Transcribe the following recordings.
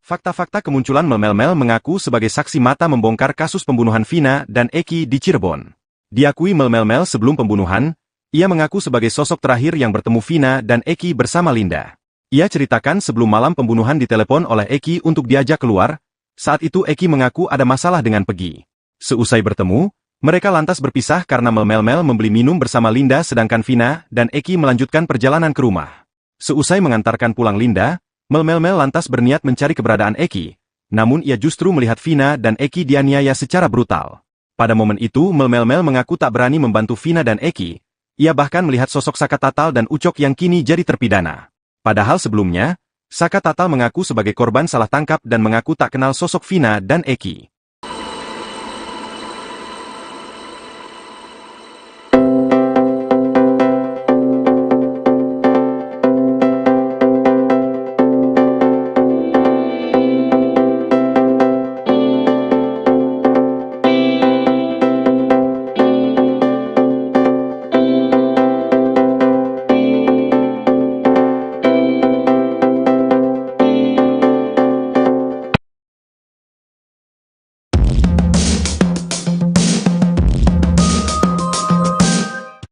Fakta-fakta kemunculan Mel mengaku sebagai saksi mata membongkar kasus pembunuhan Vina dan Eki di Cirebon. Diakui Mel sebelum pembunuhan, ia mengaku sebagai sosok terakhir yang bertemu Vina dan Eki bersama Linda. Ia ceritakan sebelum malam pembunuhan ditelepon oleh Eki untuk diajak keluar, saat itu Eki mengaku ada masalah dengan Pegi. Seusai bertemu, mereka lantas berpisah karena Mel membeli minum bersama Linda sedangkan Vina dan Eki melanjutkan perjalanan ke rumah. Seusai mengantarkan pulang Linda, Mel lantas berniat mencari keberadaan Eki, namun ia justru melihat Vina dan Eki dianiaya secara brutal. Pada momen itu Mel mengaku tak berani membantu Vina dan Eki, ia bahkan melihat sosok Saka Tatal dan Ucok yang kini jadi terpidana. Padahal sebelumnya, Saka Tatal mengaku sebagai korban salah tangkap dan mengaku tak kenal sosok Vina dan Eki.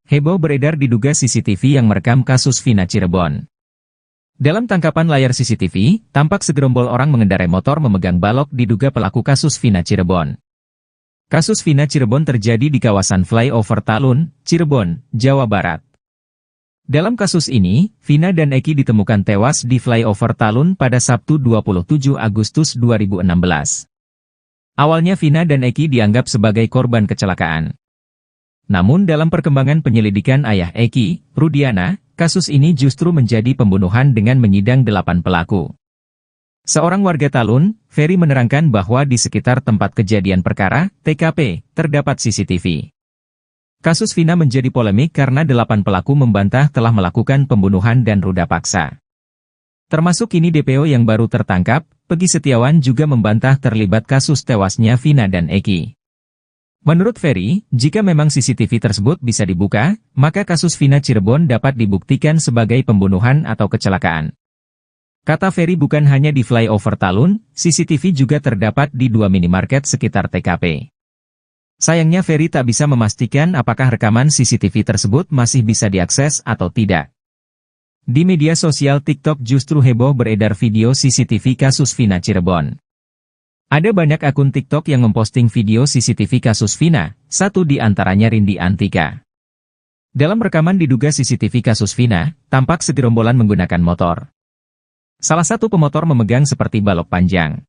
Heboh beredar diduga CCTV yang merekam kasus Vina Cirebon. Dalam tangkapan layar CCTV, tampak segerombol orang mengendarai motor memegang balok diduga pelaku kasus Vina Cirebon. Kasus Vina Cirebon terjadi di kawasan Flyover Talun, Cirebon, Jawa Barat. Dalam kasus ini, Vina dan Eki ditemukan tewas di Flyover Talun pada Sabtu 27 Agustus 2016. Awalnya Vina dan Eki dianggap sebagai korban kecelakaan. Namun dalam perkembangan penyelidikan ayah Eki, Rudiana, kasus ini justru menjadi pembunuhan dengan menyidang 8 pelaku. Seorang warga Talun, Ferry menerangkan bahwa di sekitar tempat kejadian perkara, TKP, terdapat CCTV. Kasus Vina menjadi polemik karena 8 pelaku membantah telah melakukan pembunuhan dan ruda paksa. Termasuk kini DPO yang baru tertangkap, Pegi Setiawan juga membantah terlibat kasus tewasnya Vina dan Eki. Menurut Ferry, jika memang CCTV tersebut bisa dibuka, maka kasus Vina Cirebon dapat dibuktikan sebagai pembunuhan atau kecelakaan. Kata Ferry bukan hanya di Flyover Talun, CCTV juga terdapat di 2 minimarket sekitar TKP. Sayangnya Ferry tak bisa memastikan apakah rekaman CCTV tersebut masih bisa diakses atau tidak. Di media sosial TikTok justru heboh beredar video CCTV kasus Vina Cirebon. Ada banyak akun TikTok yang memposting video CCTV kasus Vina, satu di antaranya Rindi Antika. Dalam rekaman diduga CCTV kasus Vina, tampak segerombolan menggunakan motor. Salah satu pemotor memegang seperti balok panjang.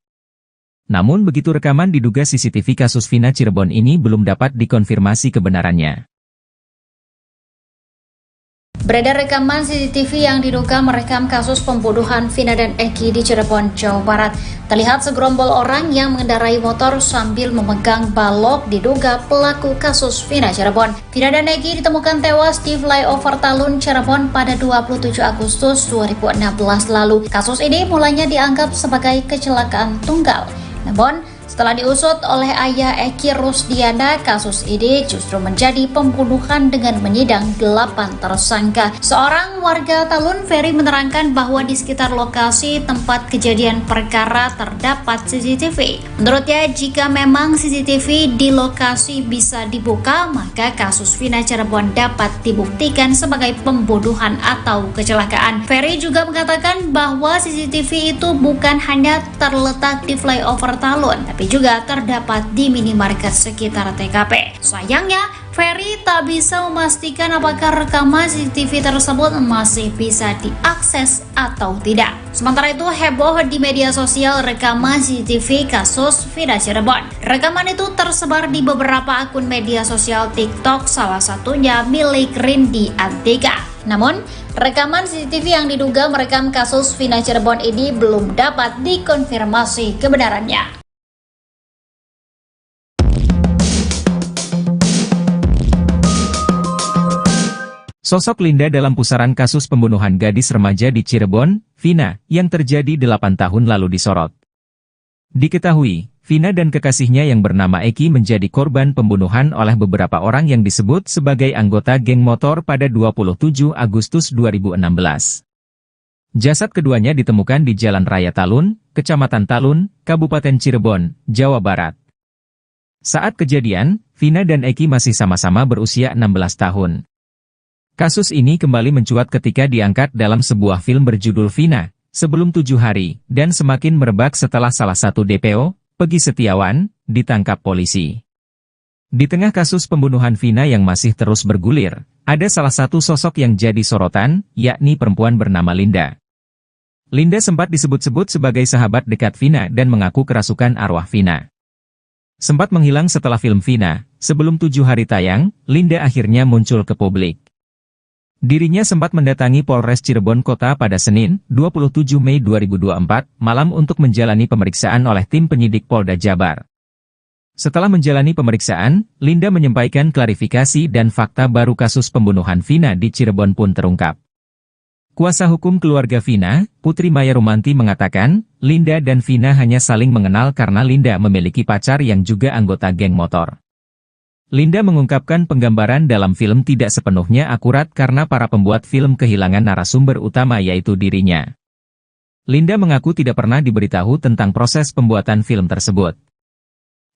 Namun begitu rekaman diduga CCTV kasus Vina Cirebon ini belum dapat dikonfirmasi kebenarannya. Beredar rekaman CCTV yang diduga merekam kasus pembunuhan Vina dan Eki di Cirebon, Jawa Barat. Terlihat segerombol orang yang mengendarai motor sambil memegang balok diduga pelaku kasus Vina Cirebon. Vina dan Eki ditemukan tewas di Flyover Talun, Cirebon pada 27 Agustus 2016 lalu. Kasus ini mulanya dianggap sebagai kecelakaan tunggal. Namun, setelah diusut oleh ayah Eki Rusdiana, kasus ini justru menjadi pembunuhan dengan menyidang 8 tersangka. Seorang warga Talun, Ferry menerangkan bahwa di sekitar lokasi tempat kejadian perkara terdapat CCTV. Menurutnya, jika memang CCTV di lokasi bisa dibuka, maka kasus Vina Cirebon dapat dibuktikan sebagai pembunuhan atau kecelakaan. Ferry juga mengatakan bahwa CCTV itu bukan hanya terletak di Flyover Talun, tapi juga terdapat di minimarket sekitar TKP. Sayangnya, Ferry tak bisa memastikan apakah rekaman CCTV tersebut masih bisa diakses atau tidak. Sementara itu, heboh di media sosial rekaman CCTV kasus Vina Cirebon. Rekaman itu tersebar di beberapa akun media sosial TikTok, salah satunya milik Rindi Antika. Namun, rekaman CCTV yang diduga merekam kasus Vina Cirebon ini belum dapat dikonfirmasi kebenarannya. Sosok Linda dalam pusaran kasus pembunuhan gadis remaja di Cirebon, Vina, yang terjadi 8 tahun lalu disorot. Diketahui, Vina dan kekasihnya yang bernama Eki menjadi korban pembunuhan oleh beberapa orang yang disebut sebagai anggota geng motor pada 27 Agustus 2016. Jasad keduanya ditemukan di Jalan Raya Talun, Kecamatan Talun, Kabupaten Cirebon, Jawa Barat. Saat kejadian, Vina dan Eki masih sama-sama berusia 16 tahun. Kasus ini kembali mencuat ketika diangkat dalam sebuah film berjudul Vina, Sebelum 7 Hari, dan semakin merebak setelah salah satu DPO, Peggy Setiawan, ditangkap polisi. Di tengah kasus pembunuhan Vina yang masih terus bergulir, ada salah satu sosok yang jadi sorotan, yakni perempuan bernama Linda. Linda sempat disebut-sebut sebagai sahabat dekat Vina dan mengaku kerasukan arwah Vina. Sempat menghilang setelah film Vina, Sebelum 7 Hari tayang, Linda akhirnya muncul ke publik. Dirinya sempat mendatangi Polres Cirebon Kota pada Senin, 27 Mei 2024, malam untuk menjalani pemeriksaan oleh tim penyidik Polda Jabar. Setelah menjalani pemeriksaan, Linda menyampaikan klarifikasi dan fakta baru kasus pembunuhan Vina di Cirebon pun terungkap. Kuasa hukum keluarga Vina, Putri Maya Rumanti mengatakan, Linda dan Vina hanya saling mengenal karena Linda memiliki pacar yang juga anggota geng motor. Linda mengungkapkan penggambaran dalam film tidak sepenuhnya akurat karena para pembuat film kehilangan narasumber utama yaitu dirinya. Linda mengaku tidak pernah diberitahu tentang proses pembuatan film tersebut.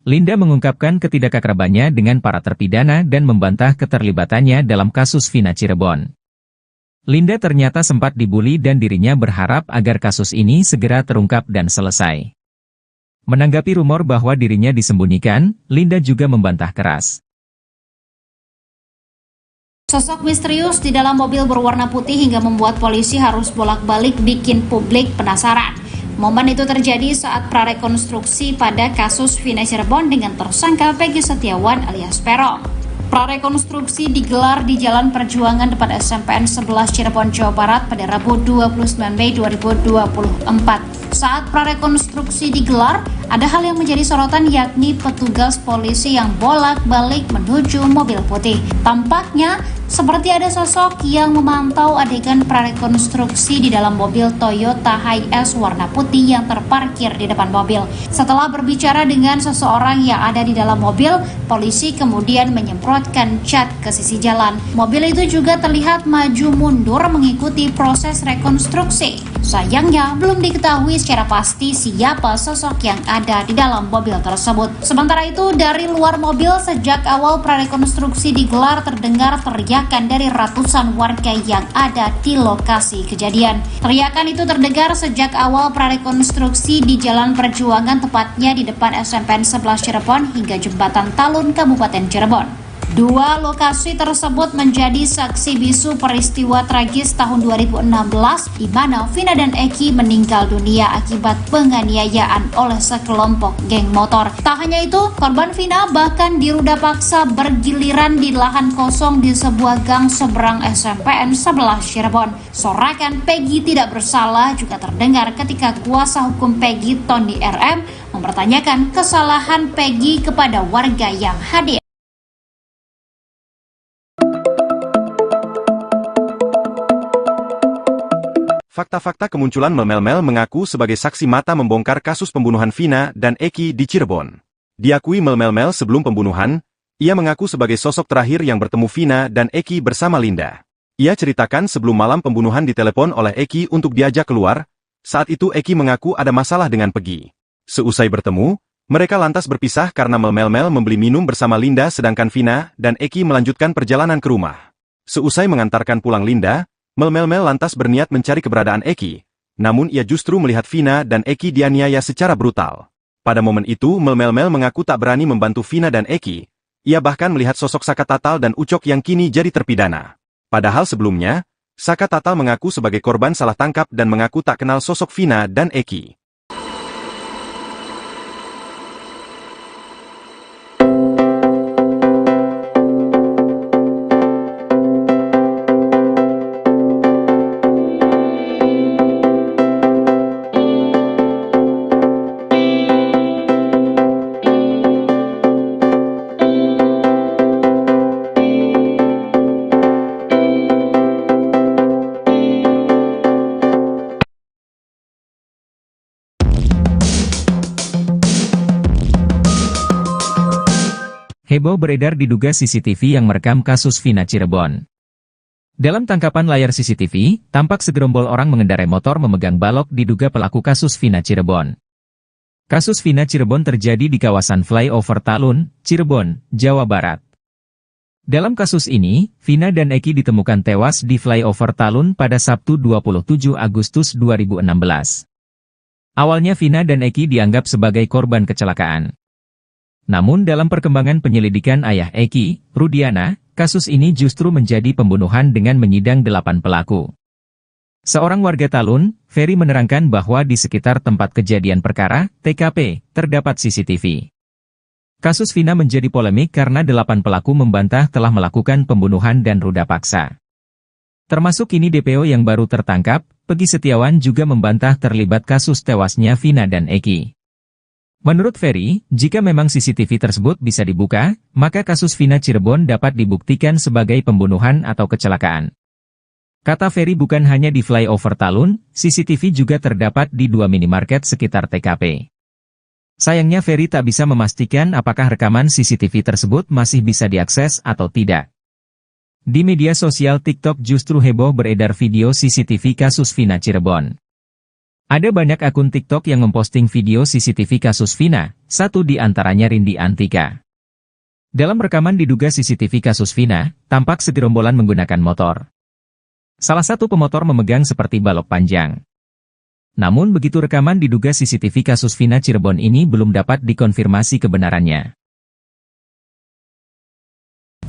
Linda mengungkapkan ketidakakrabannya dengan para terpidana dan membantah keterlibatannya dalam kasus Vina Cirebon. Linda ternyata sempat dibully dan dirinya berharap agar kasus ini segera terungkap dan selesai. Menanggapi rumor bahwa dirinya disembunyikan, Linda juga membantah keras. Sosok misterius di dalam mobil berwarna putih hingga membuat polisi harus bolak-balik bikin publik penasaran. Momen itu terjadi saat prarekonstruksi pada kasus Vina Cirebon dengan tersangka Peggy Setiawan alias Peron. Prarekonstruksi digelar di Jalan Perjuangan depan SMPN 11 Cirebon, Jawa Barat pada Rabu 29 Mei 2024. Saat prarekonstruksi digelar, ada hal yang menjadi sorotan yakni petugas polisi yang bolak-balik menuju mobil putih. Tampaknya seperti ada sosok yang memantau adegan prarekonstruksi di dalam mobil Toyota Hiace warna putih yang terparkir di depan mobil. Setelah berbicara dengan seseorang yang ada di dalam mobil, polisi kemudian menyemprotkan cat ke sisi jalan. Mobil itu juga terlihat maju mundur mengikuti proses rekonstruksi. Sayangnya, belum diketahui secara pasti siapa sosok yang ada di dalam mobil tersebut. Sementara itu, dari luar mobil sejak awal prarekonstruksi digelar terdengar teriakan dari ratusan warga yang ada di lokasi kejadian. Teriakan itu terdengar sejak awal prarekonstruksi di Jalan Perjuangan, tepatnya di depan SMPN 11 Cirebon hingga Jembatan Talun, Kabupaten Cirebon. Dua lokasi tersebut menjadi saksi bisu peristiwa tragis tahun 2016 di mana Vina dan Eki meninggal dunia akibat penganiayaan oleh sekelompok geng motor. Tak hanya itu, korban Vina bahkan diruda paksa bergiliran di lahan kosong di sebuah gang seberang SMPN 11 Cirebon. Sorakan Peggy tidak bersalah juga terdengar ketika kuasa hukum Peggy, Tony RM, mempertanyakan kesalahan Peggy kepada warga yang hadir. Fakta-fakta kemunculan Mel mengaku sebagai saksi mata membongkar kasus pembunuhan Vina dan Eki di Cirebon. Diakui Mel sebelum pembunuhan, ia mengaku sebagai sosok terakhir yang bertemu Vina dan Eki bersama Linda. Ia ceritakan sebelum malam pembunuhan ditelepon oleh Eki untuk diajak keluar, saat itu Eki mengaku ada masalah dengan Peggy. Seusai bertemu, mereka lantas berpisah karena Mel membeli minum bersama Linda sedangkan Vina dan Eki melanjutkan perjalanan ke rumah. Seusai mengantarkan pulang Linda, Mel lantas berniat mencari keberadaan Eki, namun ia justru melihat Vina dan Eki dianiaya secara brutal. Pada momen itu Mel mengaku tak berani membantu Vina dan Eki, ia bahkan melihat sosok Saka Tatal dan Ucok yang kini jadi terpidana. Padahal sebelumnya, Saka Tatal mengaku sebagai korban salah tangkap dan mengaku tak kenal sosok Vina dan Eki. Heboh beredar diduga CCTV yang merekam kasus Vina Cirebon. Dalam tangkapan layar CCTV, tampak segerombol orang mengendarai motor memegang balok diduga pelaku kasus Vina Cirebon. Kasus Vina Cirebon terjadi di kawasan Flyover Talun, Cirebon, Jawa Barat. Dalam kasus ini, Vina dan Eki ditemukan tewas di Flyover Talun pada Sabtu 27 Agustus 2016. Awalnya Vina dan Eki dianggap sebagai korban kecelakaan. Namun dalam perkembangan penyelidikan ayah Eki, Rudiana, kasus ini justru menjadi pembunuhan dengan menyidang 8 pelaku. Seorang warga Talun, Ferry menerangkan bahwa di sekitar tempat kejadian perkara, TKP, terdapat CCTV. Kasus Vina menjadi polemik karena 8 pelaku membantah telah melakukan pembunuhan dan ruda paksa. Termasuk kini DPO yang baru tertangkap, Peggy Setiawan juga membantah terlibat kasus tewasnya Vina dan Eki. Menurut Ferry, jika memang CCTV tersebut bisa dibuka, maka kasus Vina Cirebon dapat dibuktikan sebagai pembunuhan atau kecelakaan. Kata Ferry, bukan hanya di Flyover Talun, CCTV juga terdapat di 2 minimarket sekitar TKP. Sayangnya Ferry tak bisa memastikan apakah rekaman CCTV tersebut masih bisa diakses atau tidak. Di media sosial TikTok justru heboh beredar video CCTV kasus Vina Cirebon. Ada banyak akun TikTok yang memposting video CCTV kasus Vina, satu di antaranya Rindi Antika. Dalam rekaman diduga CCTV kasus Vina, tampak segerombolan menggunakan motor. Salah satu pemotor memegang seperti balok panjang. Namun begitu rekaman diduga CCTV kasus Vina Cirebon ini belum dapat dikonfirmasi kebenarannya.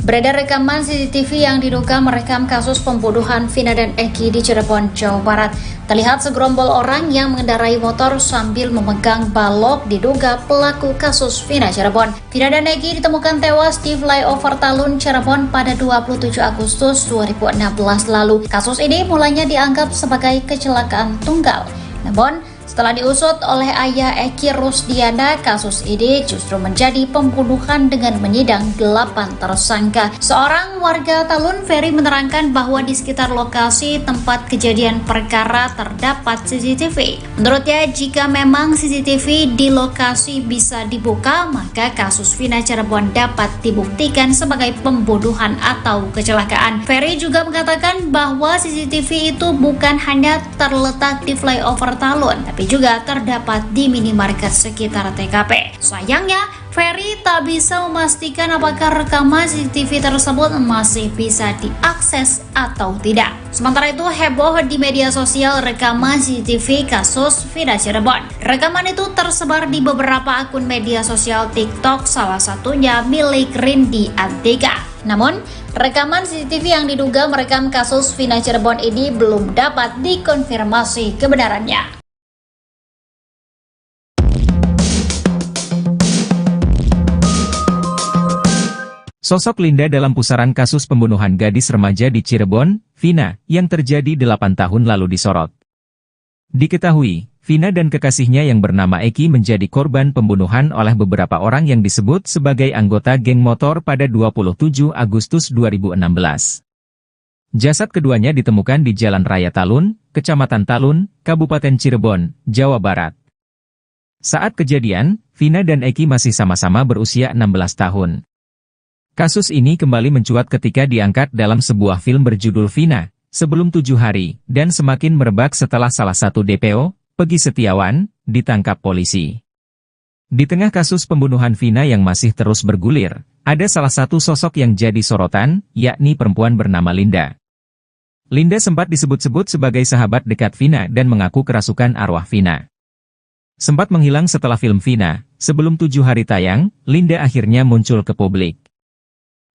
Beredar rekaman CCTV yang diduga merekam kasus pembunuhan Vina dan Eki di Cirebon, Jawa Barat. Terlihat segerombol orang yang mengendarai motor sambil memegang balok diduga pelaku kasus Vina Cirebon. Vina dan Eki ditemukan tewas di Flyover Talun, Cirebon pada 27 Agustus 2016 lalu. Kasus ini mulanya dianggap sebagai kecelakaan tunggal. Namun, setelah diusut oleh ayah Eki Rusdiana, kasus ini justru menjadi pembunuhan dengan menyidang 8 tersangka. Seorang warga Talun, Ferry, menerangkan bahwa di sekitar lokasi tempat kejadian perkara terdapat CCTV. Menurutnya, jika memang CCTV di lokasi bisa dibuka, maka kasus Vina Cirebon dapat dibuktikan sebagai pembunuhan atau kecelakaan. Ferry juga mengatakan bahwa CCTV itu bukan hanya terletak di Flyover Talun, tapi juga terdapat di minimarket sekitar TKP. Sayangnya, Ferry tak bisa memastikan apakah rekaman CCTV tersebut masih bisa diakses atau tidak. Sementara itu, heboh di media sosial rekaman CCTV kasus Vina Cirebon. Rekaman itu tersebar di beberapa akun media sosial TikTok, salah satunya milik Rindi Antika. Namun, rekaman CCTV yang diduga merekam kasus Vina Cirebon ini belum dapat dikonfirmasi kebenarannya. Sosok Linda dalam pusaran kasus pembunuhan gadis remaja di Cirebon, Vina, yang terjadi 8 tahun lalu disorot. Diketahui, Vina dan kekasihnya yang bernama Eki menjadi korban pembunuhan oleh beberapa orang yang disebut sebagai anggota geng motor pada 27 Agustus 2016. Jasad keduanya ditemukan di Jalan Raya Talun, Kecamatan Talun, Kabupaten Cirebon, Jawa Barat. Saat kejadian, Vina dan Eki masih sama-sama berusia 16 tahun. Kasus ini kembali mencuat ketika diangkat dalam sebuah film berjudul Vina, Sebelum 7 Hari, dan semakin merebak setelah salah satu DPO, Peggy Setiawan, ditangkap polisi. Di tengah kasus pembunuhan Vina yang masih terus bergulir, ada salah satu sosok yang jadi sorotan, yakni perempuan bernama Linda. Linda sempat disebut-sebut sebagai sahabat dekat Vina dan mengaku kerasukan arwah Vina. Sempat menghilang setelah film Vina, Sebelum 7 Hari tayang, Linda akhirnya muncul ke publik.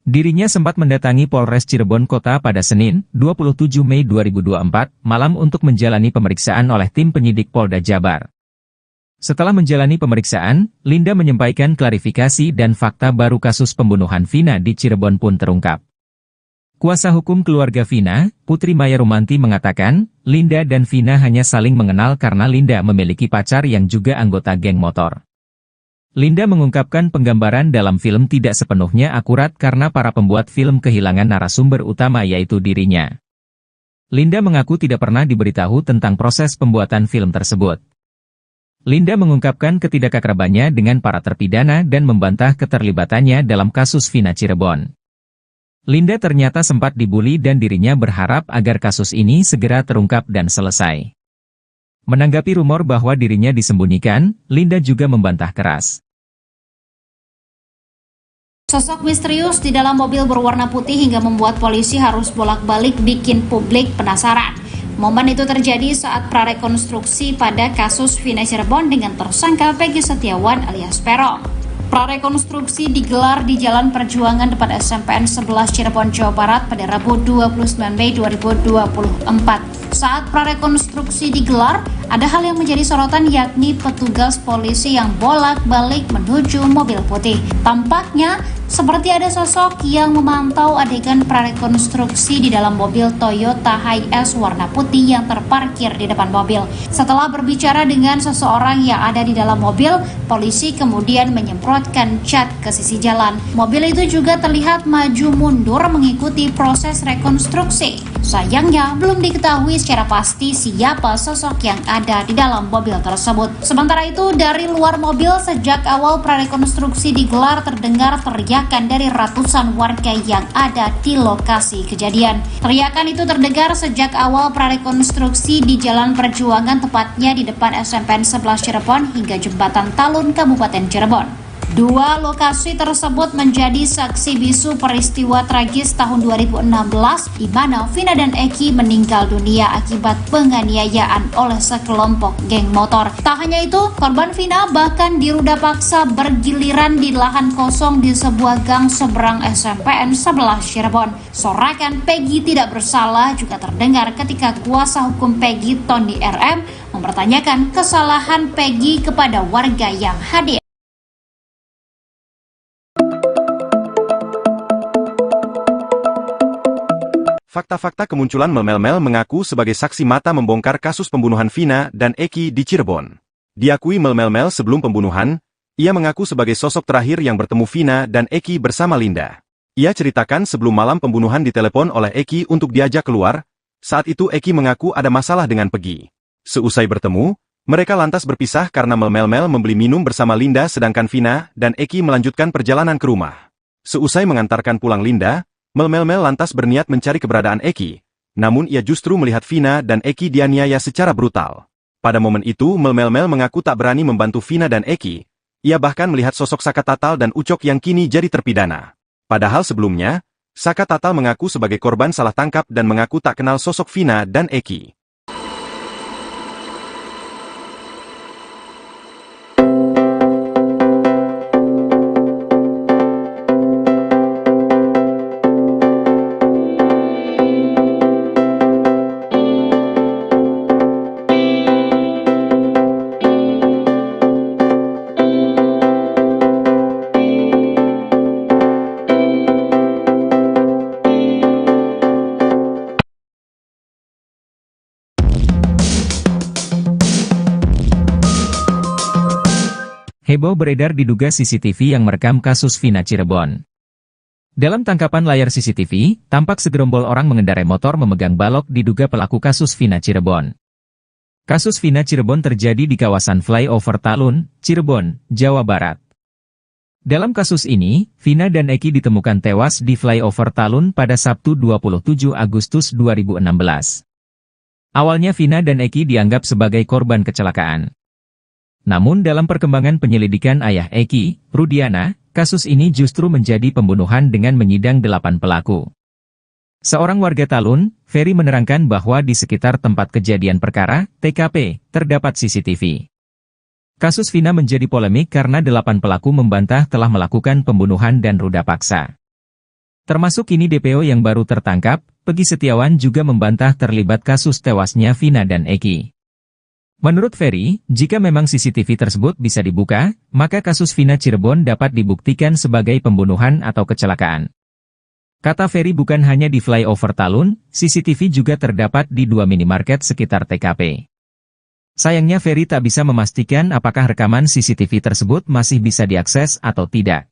Dirinya sempat mendatangi Polres Cirebon Kota pada Senin, 27 Mei 2024, malam untuk menjalani pemeriksaan oleh tim penyidik Polda Jabar. Setelah menjalani pemeriksaan, Linda menyampaikan klarifikasi dan fakta baru kasus pembunuhan Vina di Cirebon pun terungkap. Kuasa hukum keluarga Vina, Putri Maya Rumanti mengatakan, Linda dan Vina hanya saling mengenal karena Linda memiliki pacar yang juga anggota geng motor. Linda mengungkapkan penggambaran dalam film tidak sepenuhnya akurat karena para pembuat film kehilangan narasumber utama yaitu dirinya. Linda mengaku tidak pernah diberitahu tentang proses pembuatan film tersebut. Linda mengungkapkan ketidakakrabannya dengan para terpidana dan membantah keterlibatannya dalam kasus Vina Cirebon. Linda ternyata sempat dibully dan dirinya berharap agar kasus ini segera terungkap dan selesai. Menanggapi rumor bahwa dirinya disembunyikan, Linda juga membantah keras. Sosok misterius di dalam mobil berwarna putih hingga membuat polisi harus bolak-balik bikin publik penasaran. Momen itu terjadi saat prarekonstruksi pada kasus Vina Cirebon dengan tersangka Peggy Setiawan alias Peron. Prarekonstruksi digelar di Jalan Perjuangan depan SMPN 11 Cirebon, Jawa Barat pada Rabu 29 Mei 2024. Saat prarekonstruksi digelar, ada hal yang menjadi sorotan yakni petugas polisi yang bolak-balik menuju mobil putih. Tampaknya seperti ada sosok yang memantau adegan prarekonstruksi di dalam mobil Toyota Hiace warna putih yang terparkir di depan mobil. Setelah berbicara dengan seseorang yang ada di dalam mobil, polisi kemudian menyemprotkan cat ke sisi jalan. Mobil itu juga terlihat maju mundur mengikuti proses rekonstruksi. Sayangnya, belum diketahui secara pasti siapa sosok yang ada di dalam mobil tersebut. Sementara itu, dari luar mobil sejak awal prarekonstruksi digelar terdengar teriakan dari ratusan warga yang ada di lokasi kejadian. Teriakan itu terdengar sejak awal prarekonstruksi di Jalan Perjuangan, tepatnya di depan SMPN 11 Cirebon hingga Jembatan Talun, Kabupaten Cirebon. Dua lokasi tersebut menjadi saksi bisu peristiwa tragis tahun 2016 di mana Vina dan Eki meninggal dunia akibat penganiayaan oleh sekelompok geng motor. Tak hanya itu, korban Vina bahkan diruda paksa bergiliran di lahan kosong di sebuah gang seberang SMPN 11 Cirebon. Sorakan Peggy tidak bersalah juga terdengar ketika kuasa hukum Peggy, Tony RM, mempertanyakan kesalahan Peggy kepada warga yang hadir. Fakta-fakta kemunculan Mel mengaku sebagai saksi mata membongkar kasus pembunuhan Vina dan Eki di Cirebon. Diakui Mel sebelum pembunuhan, ia mengaku sebagai sosok terakhir yang bertemu Vina dan Eki bersama Linda. Ia ceritakan sebelum malam pembunuhan ditelepon oleh Eki untuk diajak keluar, saat itu Eki mengaku ada masalah dengan Peggy. Seusai bertemu, mereka lantas berpisah karena Mel membeli minum bersama Linda sedangkan Vina dan Eki melanjutkan perjalanan ke rumah. Seusai mengantarkan pulang Linda, Mel lantas berniat mencari keberadaan Eki, namun ia justru melihat Vina dan Eki dianiaya secara brutal. Pada momen itu Mel mengaku tak berani membantu Vina dan Eki, ia bahkan melihat sosok Saka Tatal dan Ucok yang kini jadi terpidana. Padahal sebelumnya, Saka Tatal mengaku sebagai korban salah tangkap dan mengaku tak kenal sosok Vina dan Eki. Heboh beredar diduga CCTV yang merekam kasus Vina Cirebon. Dalam tangkapan layar CCTV, tampak segerombol orang mengendarai motor memegang balok diduga pelaku kasus Vina Cirebon. Kasus Vina Cirebon terjadi di kawasan Flyover Talun, Cirebon, Jawa Barat. Dalam kasus ini, Vina dan Eki ditemukan tewas di Flyover Talun pada Sabtu 27 Agustus 2016. Awalnya Vina dan Eki dianggap sebagai korban kecelakaan. Namun dalam perkembangan penyelidikan ayah Eki, Rudiana, kasus ini justru menjadi pembunuhan dengan menyidang 8 pelaku. Seorang warga Talun, Ferry menerangkan bahwa di sekitar tempat kejadian perkara, TKP, terdapat CCTV. Kasus Vina menjadi polemik karena 8 pelaku membantah telah melakukan pembunuhan dan ruda paksa. Termasuk kini DPO yang baru tertangkap, Peggy Setiawan juga membantah terlibat kasus tewasnya Vina dan Eki. Menurut Ferry, jika memang CCTV tersebut bisa dibuka, maka kasus Vina Cirebon dapat dibuktikan sebagai pembunuhan atau kecelakaan. Kata Ferry bukan hanya di Flyover Talun, CCTV juga terdapat di 2 minimarket sekitar TKP. Sayangnya Ferry tak bisa memastikan apakah rekaman CCTV tersebut masih bisa diakses atau tidak.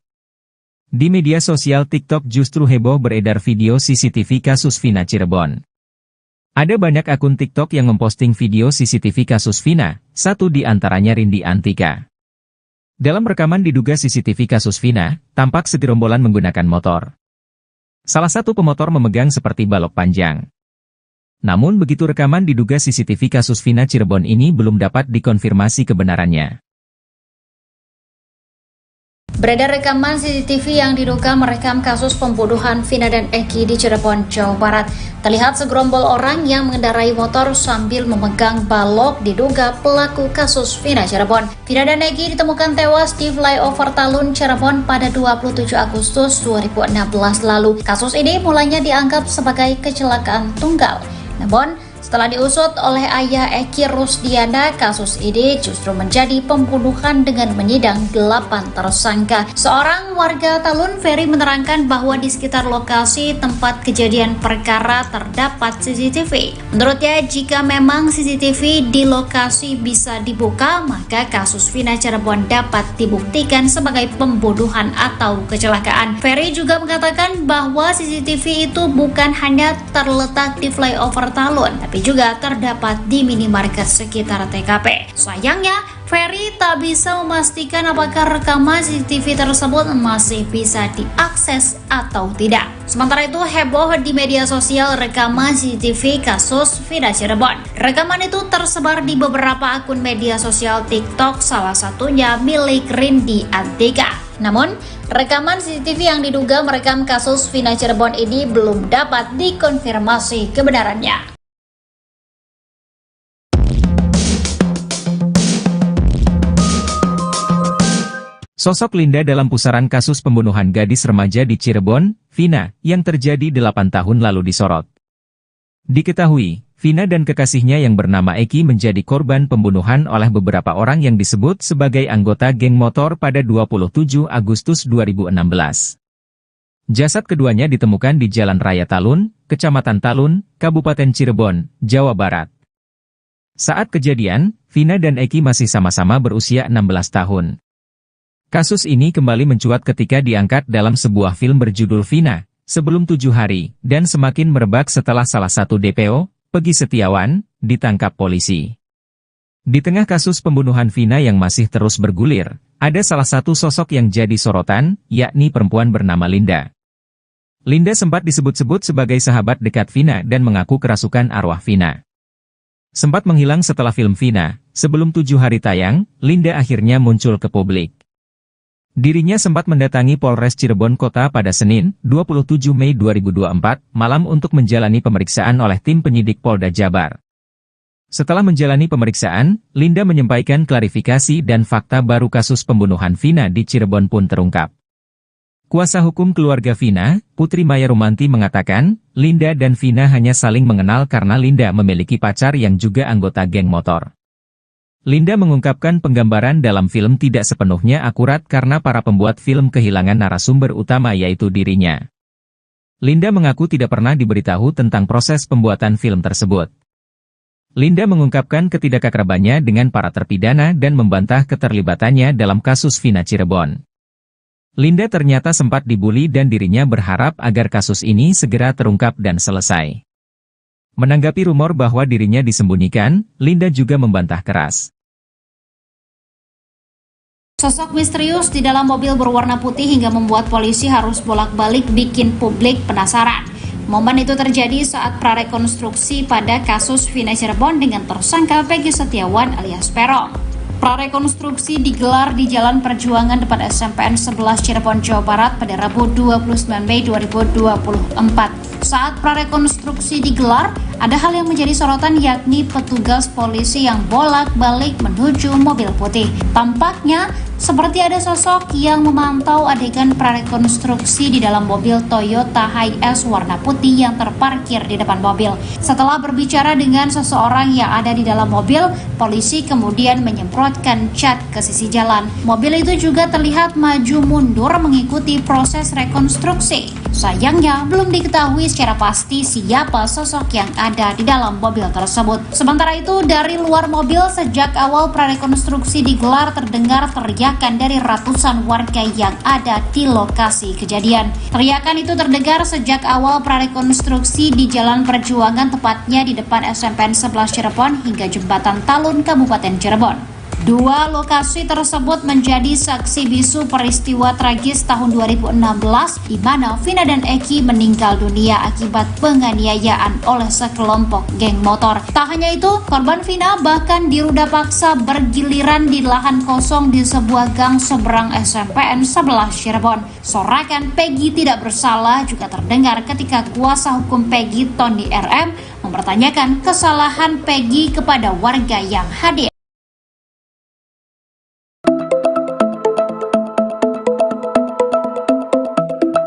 Di media sosial TikTok justru heboh beredar video CCTV kasus Vina Cirebon. Ada banyak akun TikTok yang memposting video CCTV kasus Vina, satu di antaranya Rindi Antika. Dalam rekaman diduga CCTV kasus Vina, tampak segerombolan menggunakan motor. Salah satu pemotor memegang seperti balok panjang. Namun begitu rekaman diduga CCTV kasus Vina Cirebon ini belum dapat dikonfirmasi kebenarannya. Beredar rekaman CCTV yang diduga merekam kasus pembunuhan Vina dan Eki di Cirebon, Jawa Barat. Terlihat segerombol orang yang mengendarai motor sambil memegang balok diduga pelaku kasus Vina Cirebon. Vina dan Eki ditemukan tewas di flyover Talun, Cirebon pada 27 Agustus 2016 lalu. Kasus ini mulanya dianggap sebagai kecelakaan tunggal. Namun, setelah diusut oleh ayah Eki Rusdiana, kasus ini justru menjadi pembunuhan dengan menyidang 8 tersangka. Seorang warga Talun, Ferry, menerangkan bahwa di sekitar lokasi tempat kejadian perkara terdapat CCTV. Menurutnya, jika memang CCTV di lokasi bisa dibuka, maka kasus Vina Cirebon dapat dibuktikan sebagai pembunuhan atau kecelakaan. Ferry juga mengatakan bahwa CCTV itu bukan hanya terletak di flyover Talun, tapi juga terdapat di minimarket sekitar TKP. Sayangnya, Ferry tak bisa memastikan apakah rekaman CCTV tersebut masih bisa diakses atau tidak. Sementara itu, heboh di media sosial rekaman CCTV kasus Vina Cirebon. Rekaman itu tersebar di beberapa akun media sosial TikTok, salah satunya milik Rindi Antika. Namun, rekaman CCTV yang diduga merekam kasus Vina Cirebon ini belum dapat dikonfirmasi kebenarannya. Sosok Linda dalam pusaran kasus pembunuhan gadis remaja di Cirebon, Vina, yang terjadi 8 tahun lalu disorot. Diketahui, Vina dan kekasihnya yang bernama Eki menjadi korban pembunuhan oleh beberapa orang yang disebut sebagai anggota geng motor pada 27 Agustus 2016. Jasad keduanya ditemukan di Jalan Raya Talun, Kecamatan Talun, Kabupaten Cirebon, Jawa Barat. Saat kejadian, Vina dan Eki masih sama-sama berusia 16 tahun. Kasus ini kembali mencuat ketika diangkat dalam sebuah film berjudul Vina, Sebelum 7 Hari, dan semakin merebak setelah salah satu DPO, Peggy Setiawan, ditangkap polisi. Di tengah kasus pembunuhan Vina yang masih terus bergulir, ada salah satu sosok yang jadi sorotan, yakni perempuan bernama Linda. Linda sempat disebut-sebut sebagai sahabat dekat Vina dan mengaku kerasukan arwah Vina. Sempat menghilang setelah film Vina, Sebelum 7 Hari tayang, Linda akhirnya muncul ke publik. Dirinya sempat mendatangi Polres Cirebon Kota pada Senin, 27 Mei 2024, malam untuk menjalani pemeriksaan oleh tim penyidik Polda Jabar. Setelah menjalani pemeriksaan, Linda menyampaikan klarifikasi dan fakta baru kasus pembunuhan Vina di Cirebon pun terungkap. Kuasa hukum keluarga Vina, Putri Maya Rumanti mengatakan, Linda dan Vina hanya saling mengenal karena Linda memiliki pacar yang juga anggota geng motor. Linda mengungkapkan penggambaran dalam film tidak sepenuhnya akurat karena para pembuat film kehilangan narasumber utama yaitu dirinya. Linda mengaku tidak pernah diberitahu tentang proses pembuatan film tersebut. Linda mengungkapkan ketidakakrabannya dengan para terpidana dan membantah keterlibatannya dalam kasus Vina Cirebon. Linda ternyata sempat dibully dan dirinya berharap agar kasus ini segera terungkap dan selesai. Menanggapi rumor bahwa dirinya disembunyikan, Linda juga membantah keras. Sosok misterius di dalam mobil berwarna putih hingga membuat polisi harus bolak-balik bikin publik penasaran. Momen itu terjadi saat prarekonstruksi pada kasus Vina Cirebon dengan tersangka Peggy Setiawan alias Peron. Prarekonstruksi digelar di Jalan Perjuangan depan SMPN 11 Cirebon, Jawa Barat pada Rabu 29 Mei 2024. Saat prarekonstruksi digelar, ada hal yang menjadi sorotan yakni petugas polisi yang bolak-balik menuju mobil putih. Tampaknya seperti ada sosok yang memantau adegan prarekonstruksi di dalam mobil Toyota Hiace warna putih yang terparkir di depan mobil. Setelah berbicara dengan seseorang yang ada di dalam mobil, polisi kemudian menyemprotkan cat ke sisi jalan. Mobil itu juga terlihat maju mundur mengikuti proses rekonstruksi. Sayangnya, belum diketahui secara pasti siapa sosok yang ada di dalam mobil tersebut. Sementara itu, dari luar mobil sejak awal prarekonstruksi digelar terdengar teriakan dari ratusan warga yang ada di lokasi kejadian. Teriakan itu terdengar sejak awal prarekonstruksi di Jalan Perjuangan, tepatnya di depan SMPN 11 Cirebon hingga Jembatan Talun, Kabupaten Cirebon. Dua lokasi tersebut menjadi saksi bisu peristiwa tragis tahun 2016 di mana Vina dan Eki meninggal dunia akibat penganiayaan oleh sekelompok geng motor. Tak hanya itu, korban Vina bahkan diruda paksa bergiliran di lahan kosong di sebuah gang seberang SMPN 11 Cirebon. Sorakan Peggy tidak bersalah juga terdengar ketika kuasa hukum Peggy, Tony RM, mempertanyakan kesalahan Peggy kepada warga yang hadir.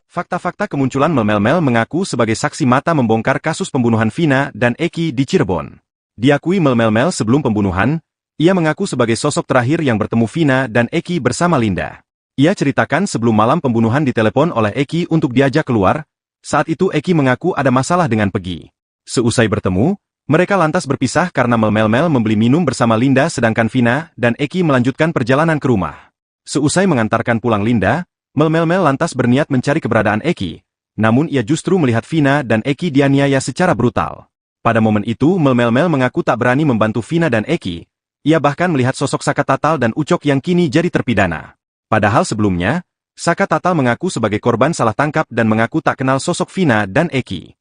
Fakta-fakta kemunculan Mel mengaku sebagai saksi mata membongkar kasus pembunuhan Vina dan Eki di Cirebon. Diakui Mel sebelum pembunuhan, ia mengaku sebagai sosok terakhir yang bertemu Vina dan Eki bersama Linda. Ia ceritakan sebelum malam pembunuhan ditelepon oleh Eki untuk diajak keluar, saat itu Eki mengaku ada masalah dengan Peggy. Seusai bertemu, mereka lantas berpisah karena Mel membeli minum bersama Linda sedangkan Vina dan Eki melanjutkan perjalanan ke rumah. Seusai mengantarkan pulang Linda, Mel lantas berniat mencari keberadaan Eki, namun ia justru melihat Vina dan Eki dianiaya secara brutal. Pada momen itu Mel mengaku tak berani membantu Vina dan Eki, ia bahkan melihat sosok Saka Tatal dan Ucok yang kini jadi terpidana. Padahal sebelumnya, Saka Tatal mengaku sebagai korban salah tangkap dan mengaku tak kenal sosok Vina dan Eki.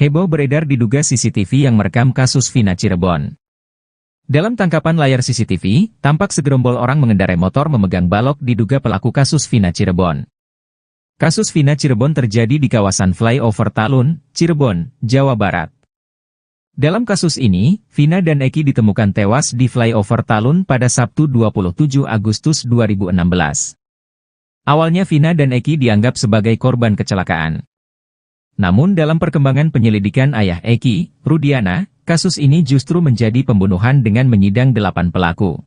Heboh beredar diduga CCTV yang merekam kasus Vina Cirebon. Dalam tangkapan layar CCTV, tampak segerombol orang mengendarai motor memegang balok diduga pelaku kasus Vina Cirebon. Kasus Vina Cirebon terjadi di kawasan Flyover Talun, Cirebon, Jawa Barat. Dalam kasus ini, Vina dan Eki ditemukan tewas di Flyover Talun pada Sabtu 27 Agustus 2016. Awalnya Vina dan Eki dianggap sebagai korban kecelakaan. Namun dalam perkembangan penyelidikan ayah Eki, Rudiana, kasus ini justru menjadi pembunuhan dengan menyidang 8 pelaku.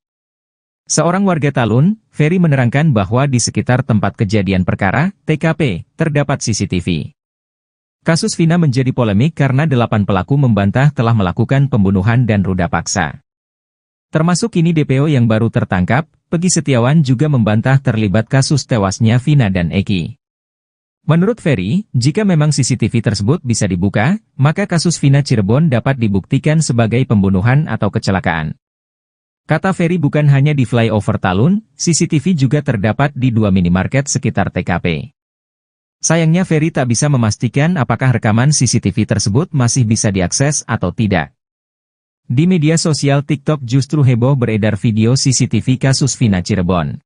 Seorang warga Talun, Ferry menerangkan bahwa di sekitar tempat kejadian perkara, TKP, terdapat CCTV. Kasus Vina menjadi polemik karena 8 pelaku membantah telah melakukan pembunuhan dan ruda paksa. Termasuk kini DPO yang baru tertangkap, Peggy Setiawan juga membantah terlibat kasus tewasnya Vina dan Eki. Menurut Ferry, jika memang CCTV tersebut bisa dibuka, maka kasus Vina Cirebon dapat dibuktikan sebagai pembunuhan atau kecelakaan. Kata Ferry bukan hanya di Flyover Talun, CCTV juga terdapat di 2 minimarket sekitar TKP. Sayangnya Ferry tak bisa memastikan apakah rekaman CCTV tersebut masih bisa diakses atau tidak. Di media sosial TikTok justru heboh beredar video CCTV kasus Vina Cirebon.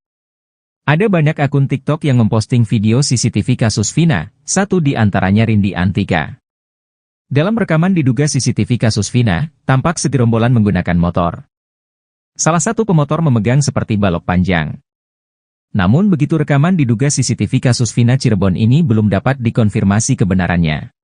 Ada banyak akun TikTok yang memposting video CCTV kasus Vina, satu di antaranya Rindi Antika. Dalam rekaman diduga CCTV kasus Vina, tampak segerombolan menggunakan motor. Salah satu pemotor memegang seperti balok panjang. Namun begitu rekaman diduga CCTV kasus Vina Cirebon ini belum dapat dikonfirmasi kebenarannya.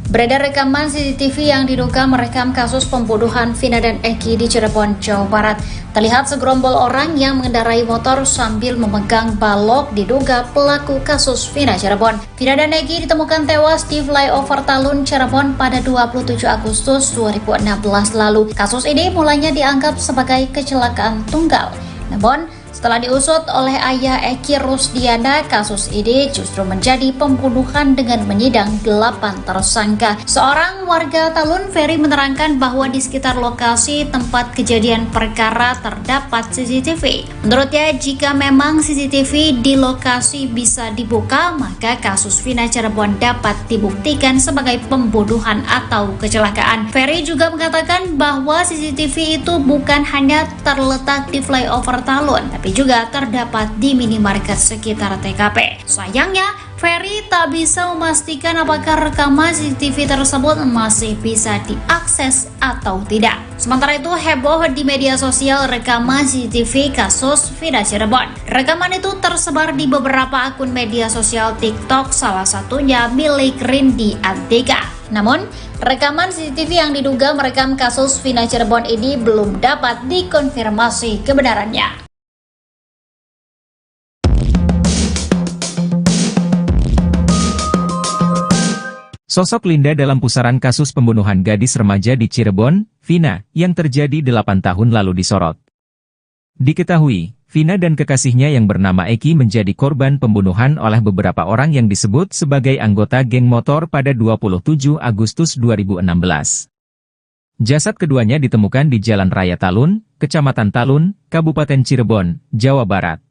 Beredar rekaman CCTV yang diduga merekam kasus pembunuhan Vina dan Eki di Cirebon, Jawa Barat. Terlihat segerombol orang yang mengendarai motor sambil memegang balok diduga pelaku kasus Vina Cirebon. Vina dan Eki ditemukan tewas di Flyover Talun, Cirebon pada 27 Agustus 2016 lalu. Kasus ini mulanya dianggap sebagai kecelakaan tunggal. Namun, setelah diusut oleh ayah Eki Rusdiana, kasus ini justru menjadi pembunuhan dengan menyidang 8 tersangka. Seorang warga Talun, Ferry, menerangkan bahwa di sekitar lokasi tempat kejadian perkara terdapat CCTV. Menurutnya, jika memang CCTV di lokasi bisa dibuka, maka kasus Vina Cirebon dapat dibuktikan sebagai pembunuhan atau kecelakaan. Ferry juga mengatakan bahwa CCTV itu bukan hanya terletak di Flyover Talun, tapi juga terdapat di minimarket sekitar TKP. Sayangnya, Ferry tak bisa memastikan apakah rekaman CCTV tersebut masih bisa diakses atau tidak. Sementara itu, heboh di media sosial rekaman CCTV kasus Vina Cirebon. Rekaman itu tersebar di beberapa akun media sosial TikTok, salah satunya milik Rindi Antika. Namun, rekaman CCTV yang diduga merekam kasus Vina Cirebon ini belum dapat dikonfirmasi kebenarannya. Sosok Linda dalam pusaran kasus pembunuhan gadis remaja di Cirebon, Vina, yang terjadi 8 tahun lalu disorot. Diketahui, Vina dan kekasihnya yang bernama Eki menjadi korban pembunuhan oleh beberapa orang yang disebut sebagai anggota geng motor pada 27 Agustus 2016. Jasad keduanya ditemukan di Jalan Raya Talun, Kecamatan Talun, Kabupaten Cirebon, Jawa Barat.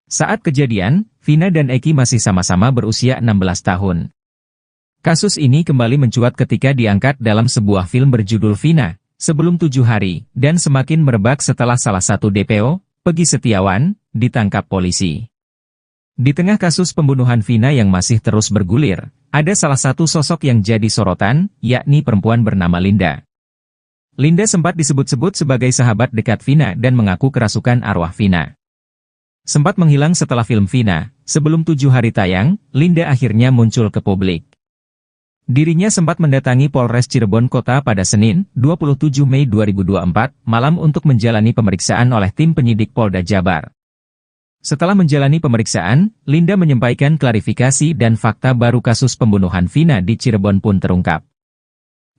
Saat kejadian, Vina dan Eki masih sama-sama berusia 16 tahun. Kasus ini kembali mencuat ketika diangkat dalam sebuah film berjudul Vina, Sebelum 7 Hari, dan semakin merebak setelah salah satu DPO, Peggy Setiawan, ditangkap polisi. Di tengah kasus pembunuhan Vina yang masih terus bergulir, ada salah satu sosok yang jadi sorotan, yakni perempuan bernama Linda. Linda sempat disebut-sebut sebagai sahabat dekat Vina dan mengaku kerasukan arwah Vina. Sempat menghilang setelah film Vina, Sebelum 7 Hari tayang, Linda akhirnya muncul ke publik. Dirinya sempat mendatangi Polres Cirebon Kota pada Senin, 27 Mei 2024, malam untuk menjalani pemeriksaan oleh tim penyidik Polda Jabar. Setelah menjalani pemeriksaan, Linda menyampaikan klarifikasi dan fakta baru kasus pembunuhan Vina di Cirebon pun terungkap.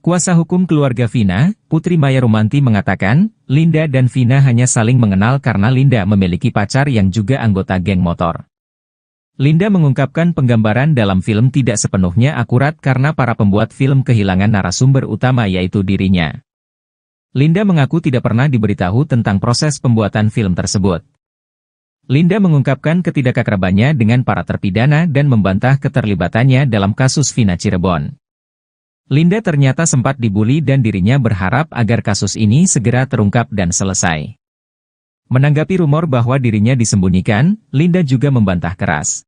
Kuasa hukum keluarga Vina, Putri Maya Rumanti mengatakan, Linda dan Vina hanya saling mengenal karena Linda memiliki pacar yang juga anggota geng motor. Linda mengungkapkan penggambaran dalam film tidak sepenuhnya akurat karena para pembuat film kehilangan narasumber utama yaitu dirinya. Linda mengaku tidak pernah diberitahu tentang proses pembuatan film tersebut. Linda mengungkapkan ketidakakrabannya dengan para terpidana dan membantah keterlibatannya dalam kasus Vina Cirebon. Linda ternyata sempat dibully dan dirinya berharap agar kasus ini segera terungkap dan selesai. Menanggapi rumor bahwa dirinya disembunyikan, Linda juga membantah keras.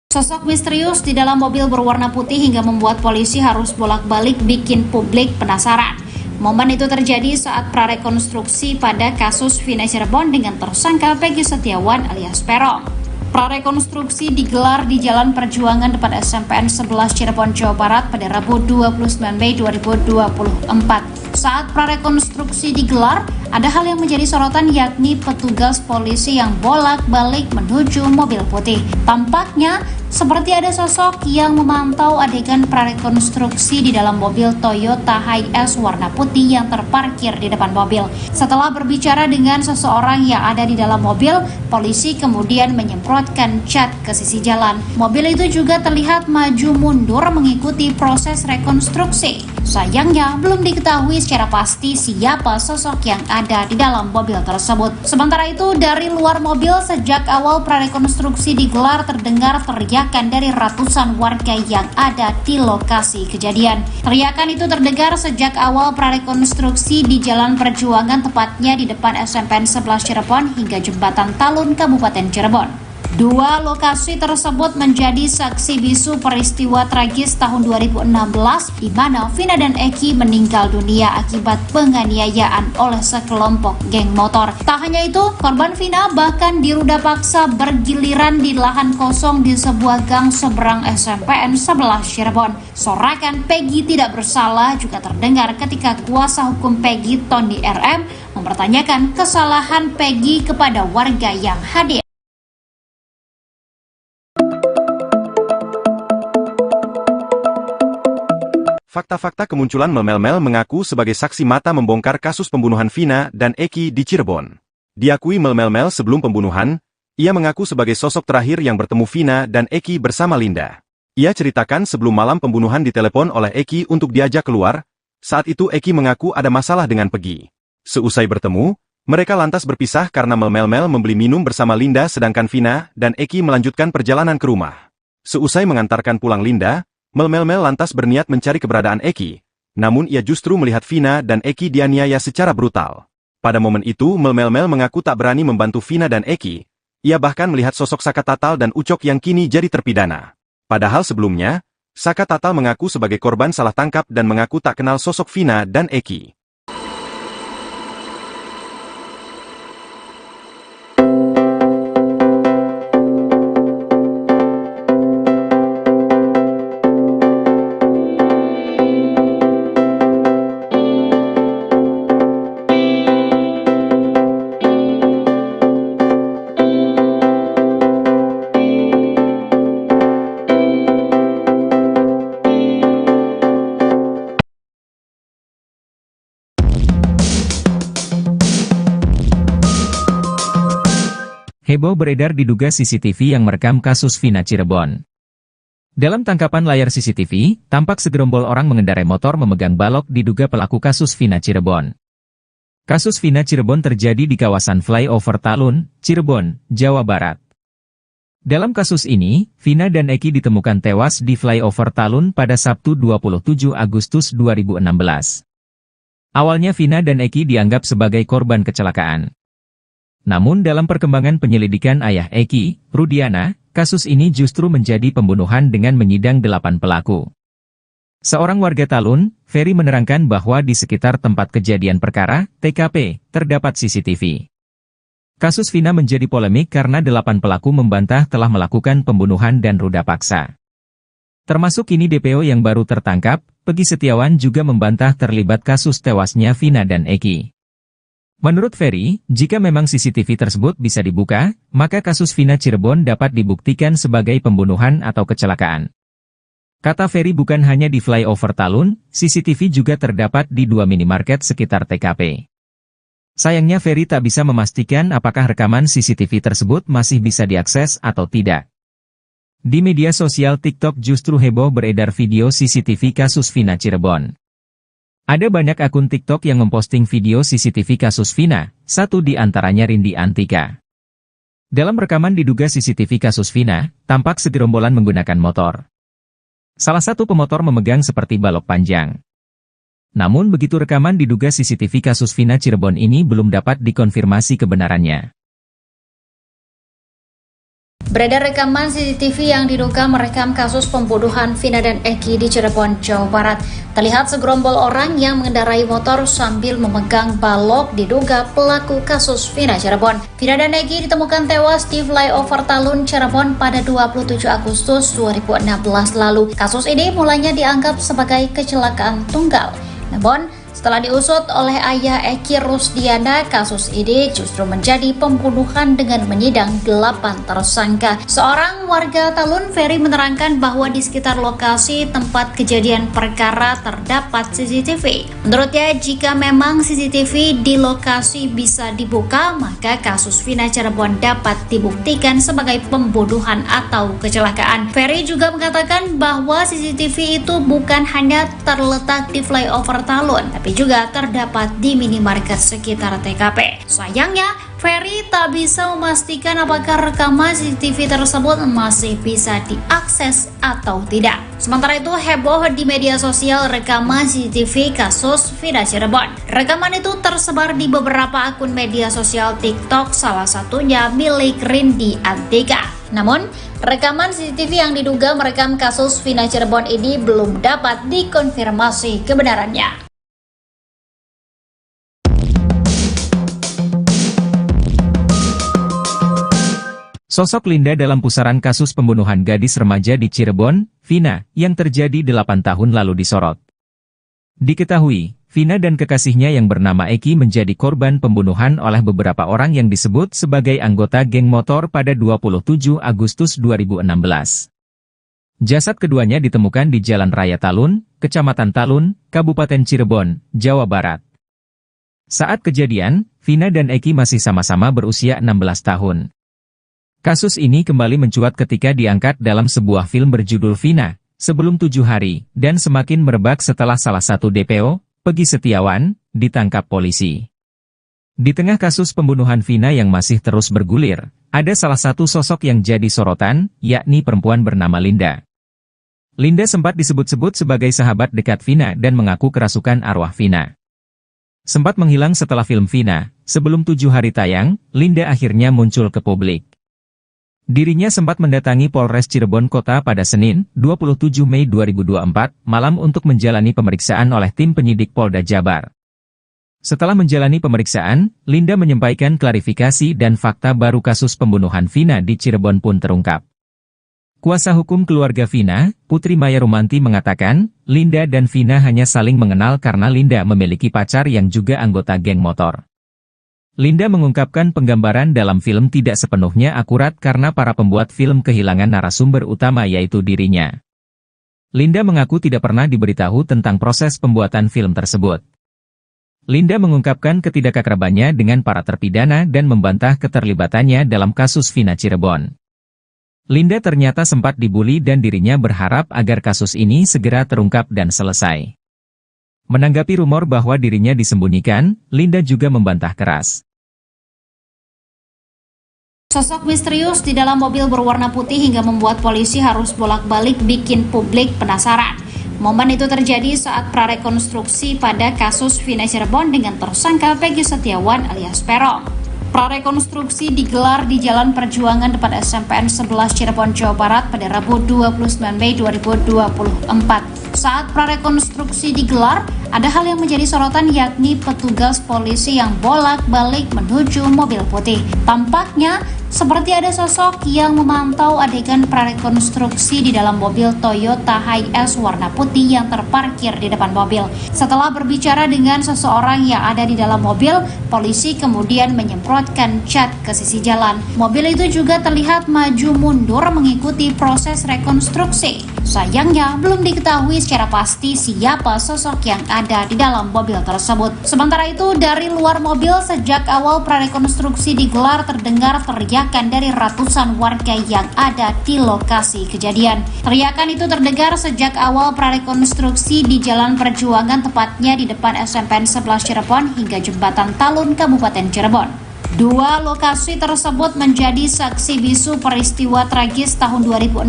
Sosok misterius di dalam mobil berwarna putih hingga membuat polisi harus bolak-balik bikin publik penasaran. Momen itu terjadi saat prarekonstruksi pada kasus Vina Cirebon dengan tersangka Peggy Setiawan alias Peron. Prarekonstruksi digelar di Jalan Perjuangan depan SMPN 11 Cirebon, Jawa Barat pada Rabu 29 Mei 2024. Saat prarekonstruksi digelar, ada hal yang menjadi sorotan yakni petugas polisi yang bolak-balik menuju mobil putih. Tampaknya seperti ada sosok yang memantau adegan prarekonstruksi di dalam mobil Toyota Hiace warna putih yang terparkir di depan mobil. Setelah berbicara dengan seseorang yang ada di dalam mobil, polisi kemudian menyemprotkan cat ke sisi jalan. Mobil itu juga terlihat maju mundur mengikuti proses rekonstruksi. Sayangnya, belum diketahui secara pasti siapa sosok yang ada di dalam mobil tersebut. Sementara itu, dari luar mobil sejak awal prarekonstruksi digelar terdengar teriakan dari ratusan warga yang ada di lokasi kejadian. Teriakan itu terdengar sejak awal prarekonstruksi di Jalan Perjuangan, tepatnya di depan SMPN 11 Cirebon hingga Jembatan Talun, Kabupaten Cirebon. Dua lokasi tersebut menjadi saksi bisu peristiwa tragis tahun 2016 di mana Vina dan Eki meninggal dunia akibat penganiayaan oleh sekelompok geng motor. Tak hanya itu, korban Vina bahkan diruda paksa bergiliran di lahan kosong di sebuah gang seberang SMPN 11 Cirebon. Sorakan Peggy tidak bersalah juga terdengar ketika kuasa hukum Peggy, Tony RM, mempertanyakan kesalahan Peggy kepada warga yang hadir. Fakta-fakta kemunculan Mel mengaku sebagai saksi mata membongkar kasus pembunuhan Vina dan Eki di Cirebon. Diakui Mel sebelum pembunuhan, ia mengaku sebagai sosok terakhir yang bertemu Vina dan Eki bersama Linda. Ia ceritakan sebelum malam pembunuhan ditelepon oleh Eki untuk diajak keluar, saat itu Eki mengaku ada masalah dengan Peggy. Seusai bertemu, mereka lantas berpisah karena Mel membeli minum bersama Linda sedangkan Vina dan Eki melanjutkan perjalanan ke rumah. Seusai mengantarkan pulang Linda, Mel lantas berniat mencari keberadaan Eki, namun ia justru melihat Vina dan Eki dianiaya secara brutal. Pada momen itu Mel mengaku tak berani membantu Vina dan Eki, ia bahkan melihat sosok Saka Tatal dan Ucok yang kini jadi terpidana. Padahal sebelumnya, Saka Tatal mengaku sebagai korban salah tangkap dan mengaku tak kenal sosok Vina dan Eki. Heboh beredar diduga CCTV yang merekam kasus Vina Cirebon. Dalam tangkapan layar CCTV, tampak segerombol orang mengendarai motor memegang balok diduga pelaku kasus Vina Cirebon. Kasus Vina Cirebon terjadi di kawasan Flyover Talun, Cirebon, Jawa Barat. Dalam kasus ini, Vina dan Eki ditemukan tewas di Flyover Talun pada Sabtu 27 Agustus 2016. Awalnya Vina dan Eki dianggap sebagai korban kecelakaan. Namun dalam perkembangan penyelidikan ayah Eki, Rudiana, kasus ini justru menjadi pembunuhan dengan menyidang 8 pelaku. Seorang warga Talun, Ferry menerangkan bahwa di sekitar tempat kejadian perkara, TKP, terdapat CCTV. Kasus Vina menjadi polemik karena 8 pelaku membantah telah melakukan pembunuhan dan ruda paksa. Termasuk kini DPO yang baru tertangkap, Peggy Setiawan juga membantah terlibat kasus tewasnya Vina dan Eki. Menurut Ferry, jika memang CCTV tersebut bisa dibuka, maka kasus Vina Cirebon dapat dibuktikan sebagai pembunuhan atau kecelakaan. Kata Ferry, bukan hanya di Flyover Talun, CCTV juga terdapat di 2 minimarket sekitar TKP. Sayangnya Ferry tak bisa memastikan apakah rekaman CCTV tersebut masih bisa diakses atau tidak. Di media sosial TikTok justru heboh beredar video CCTV kasus Vina Cirebon. Ada banyak akun TikTok yang memposting video CCTV kasus Vina, satu di antaranya Rindi Antika. Dalam rekaman diduga CCTV kasus Vina, tampak segerombolan menggunakan motor. Salah satu pemotor memegang seperti balok panjang. Namun begitu rekaman diduga CCTV kasus Vina Cirebon ini belum dapat dikonfirmasi kebenarannya. Beredar rekaman CCTV yang diduga merekam kasus pembunuhan Vina dan Eki di Cirebon, Jawa Barat. Terlihat segerombol orang yang mengendarai motor sambil memegang balok diduga pelaku kasus Vina Cirebon. Vina dan Eki ditemukan tewas di Flyover Talun, Cirebon pada 27 Agustus 2016 lalu. Kasus ini mulanya dianggap sebagai kecelakaan tunggal. Namun, setelah diusut oleh ayah Eki Rusdiana, kasus ini justru menjadi pembunuhan dengan menyidang 8 tersangka. Seorang warga Talun, Ferry, menerangkan bahwa di sekitar lokasi tempat kejadian perkara terdapat CCTV. Menurutnya, jika memang CCTV di lokasi bisa dibuka, maka kasus Vina Cirebon dapat dibuktikan sebagai pembunuhan atau kecelakaan. Ferry juga mengatakan bahwa CCTV itu bukan hanya terletak di Flyover Talun, tapi juga terdapat di minimarket sekitar TKP. Sayangnya, Ferry tak bisa memastikan apakah rekaman CCTV tersebut masih bisa diakses atau tidak. Sementara itu, heboh di media sosial rekaman CCTV kasus Vina Cirebon. Rekaman itu tersebar di beberapa akun media sosial TikTok, salah satunya milik Rindi Antika. Namun, rekaman CCTV yang diduga merekam kasus Vina Cirebon ini belum dapat dikonfirmasi kebenarannya. Sosok Linda dalam pusaran kasus pembunuhan gadis remaja di Cirebon, Vina, yang terjadi 8 tahun lalu disorot. Diketahui, Vina dan kekasihnya yang bernama Eki menjadi korban pembunuhan oleh beberapa orang yang disebut sebagai anggota geng motor pada 27 Agustus 2016. Jasad keduanya ditemukan di Jalan Raya Talun, Kecamatan Talun, Kabupaten Cirebon, Jawa Barat. Saat kejadian, Vina dan Eki masih sama-sama berusia 16 tahun. Kasus ini kembali mencuat ketika diangkat dalam sebuah film berjudul Vina, Sebelum 7 Hari, dan semakin merebak setelah salah satu DPO, Peggy Setiawan, ditangkap polisi. Di tengah kasus pembunuhan Vina yang masih terus bergulir, ada salah satu sosok yang jadi sorotan, yakni perempuan bernama Linda. Linda sempat disebut-sebut sebagai sahabat dekat Vina dan mengaku kerasukan arwah Vina. Sempat menghilang setelah film Vina, Sebelum 7 Hari tayang, Linda akhirnya muncul ke publik. Dirinya sempat mendatangi Polres Cirebon Kota pada Senin, 27 Mei 2024, malam untuk menjalani pemeriksaan oleh tim penyidik Polda Jabar. Setelah menjalani pemeriksaan, Linda menyampaikan klarifikasi dan fakta baru kasus pembunuhan Vina di Cirebon pun terungkap. Kuasa hukum keluarga Vina, Putri Maya Rumanti mengatakan, Linda dan Vina hanya saling mengenal karena Linda memiliki pacar yang juga anggota geng motor. Linda mengungkapkan penggambaran dalam film tidak sepenuhnya akurat karena para pembuat film kehilangan narasumber utama yaitu dirinya. Linda mengaku tidak pernah diberitahu tentang proses pembuatan film tersebut. Linda mengungkapkan ketidakakrabannya dengan para terpidana dan membantah keterlibatannya dalam kasus Vina Cirebon. Linda ternyata sempat dibully dan dirinya berharap agar kasus ini segera terungkap dan selesai. Menanggapi rumor bahwa dirinya disembunyikan, Linda juga membantah keras. Sosok misterius di dalam mobil berwarna putih hingga membuat polisi harus bolak-balik bikin publik penasaran. Momen itu terjadi saat prarekonstruksi pada kasus Vina Cirebon dengan tersangka Peggy Setiawan alias Peron. Prarekonstruksi digelar di Jalan Perjuangan depan SMPN 11 Cirebon, Jawa Barat pada Rabu 29 Mei 2024. Saat prarekonstruksi digelar, ada hal yang menjadi sorotan yakni petugas polisi yang bolak-balik menuju mobil putih. Tampaknya seperti ada sosok yang memantau adegan prarekonstruksi di dalam mobil Toyota Hiace warna putih yang terparkir di depan mobil. Setelah berbicara dengan seseorang yang ada di dalam mobil, polisi kemudian menyemprotkan cat ke sisi jalan. Mobil itu juga terlihat maju mundur mengikuti proses rekonstruksi. Sayangnya, belum diketahui secara pasti siapa sosok yang ada di dalam mobil tersebut. Sementara itu, dari luar mobil sejak awal prarekonstruksi digelar terdengar teriakan dari ratusan warga yang ada di lokasi kejadian. Teriakan itu terdengar sejak awal prarekonstruksi di Jalan Perjuangan, tepatnya di depan SMPN 11 Cirebon hingga Jembatan Talun, Kabupaten Cirebon. Dua lokasi tersebut menjadi saksi bisu peristiwa tragis tahun 2016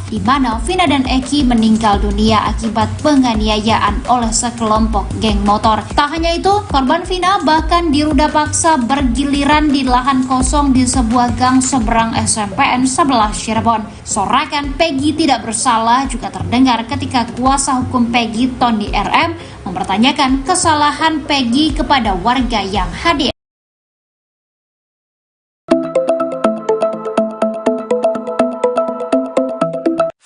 di mana Vina dan Eki meninggal dunia akibat penganiayaan oleh sekelompok geng motor. Tak hanya itu, korban Vina bahkan diruda paksa bergiliran di lahan kosong di sebuah gang seberang SMPN 11 Cirebon. Sorakan Peggy tidak bersalah juga terdengar ketika kuasa hukum Peggy, Tony RM, mempertanyakan kesalahan Peggy kepada warga yang hadir.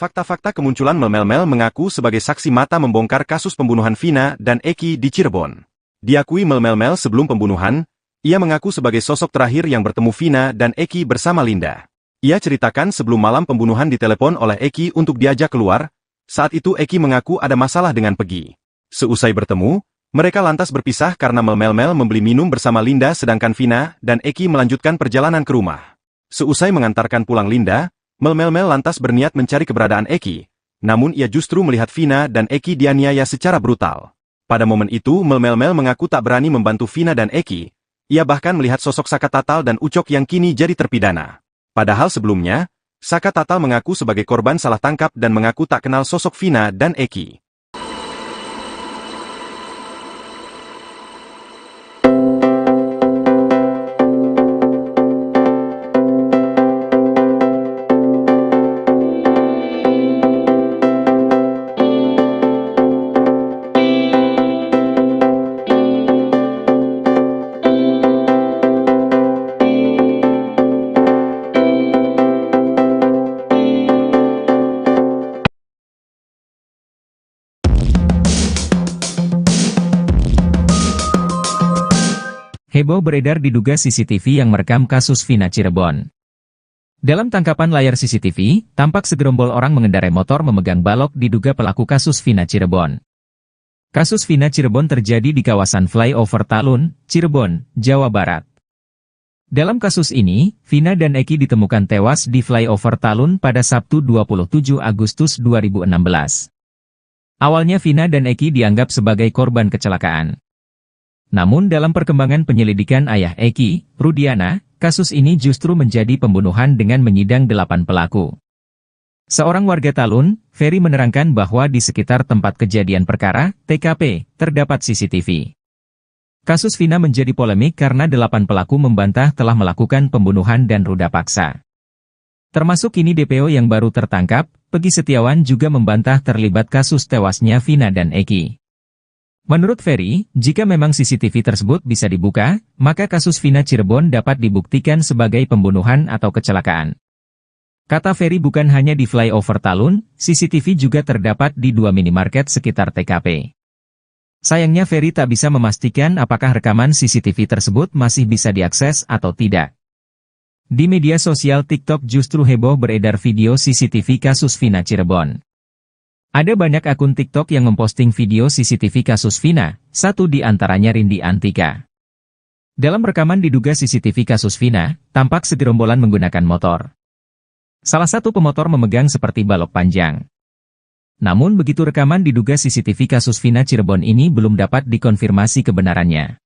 Fakta-fakta kemunculan Mel mengaku sebagai saksi mata membongkar kasus pembunuhan Vina dan Eki di Cirebon. Diakui Mel sebelum pembunuhan, ia mengaku sebagai sosok terakhir yang bertemu Vina dan Eki bersama Linda. Ia ceritakan sebelum malam pembunuhan ditelepon oleh Eki untuk diajak keluar, saat itu Eki mengaku ada masalah dengan Peggy. Seusai bertemu, mereka lantas berpisah karena Mel membeli minum bersama Linda sedangkan Vina dan Eki melanjutkan perjalanan ke rumah. Seusai mengantarkan pulang Linda, Mel lantas berniat mencari keberadaan Eki, namun ia justru melihat Vina dan Eki dianiaya secara brutal. Pada momen itu Mel mengaku tak berani membantu Vina dan Eki, ia bahkan melihat sosok Saka Tatal dan Ucok yang kini jadi terpidana. Padahal sebelumnya, Saka Tatal mengaku sebagai korban salah tangkap dan mengaku tak kenal sosok Vina dan Eki. Heboh beredar diduga CCTV yang merekam kasus Vina Cirebon. Dalam tangkapan layar CCTV, tampak segerombol orang mengendarai motor memegang balok diduga pelaku kasus Vina Cirebon. Kasus Vina Cirebon terjadi di kawasan Flyover Talun, Cirebon, Jawa Barat. Dalam kasus ini, Vina dan Eki ditemukan tewas di Flyover Talun pada Sabtu 27 Agustus 2016. Awalnya Vina dan Eki dianggap sebagai korban kecelakaan. Namun dalam perkembangan penyelidikan ayah Eki, Rudiana, kasus ini justru menjadi pembunuhan dengan menyidang 8 pelaku. Seorang warga Talun, Ferry menerangkan bahwa di sekitar tempat kejadian perkara, TKP, terdapat CCTV. Kasus Vina menjadi polemik karena 8 pelaku membantah telah melakukan pembunuhan dan ruda paksa. Termasuk kini DPO yang baru tertangkap, Peggy Setiawan juga membantah terlibat kasus tewasnya Vina dan Eki. Menurut Ferry, jika memang CCTV tersebut bisa dibuka, maka kasus Vina Cirebon dapat dibuktikan sebagai pembunuhan atau kecelakaan. Kata Ferry bukan hanya di Flyover Talun, CCTV juga terdapat di 2 minimarket sekitar TKP. Sayangnya Ferry tak bisa memastikan apakah rekaman CCTV tersebut masih bisa diakses atau tidak. Di media sosial TikTok justru heboh beredar video CCTV kasus Vina Cirebon. Ada banyak akun TikTok yang memposting video CCTV kasus Vina, satu di antaranya Rindi Antika. Dalam rekaman diduga CCTV kasus Vina, tampak segerombolan menggunakan motor. Salah satu pemotor memegang seperti balok panjang. Namun begitu rekaman diduga CCTV kasus Vina Cirebon ini belum dapat dikonfirmasi kebenarannya.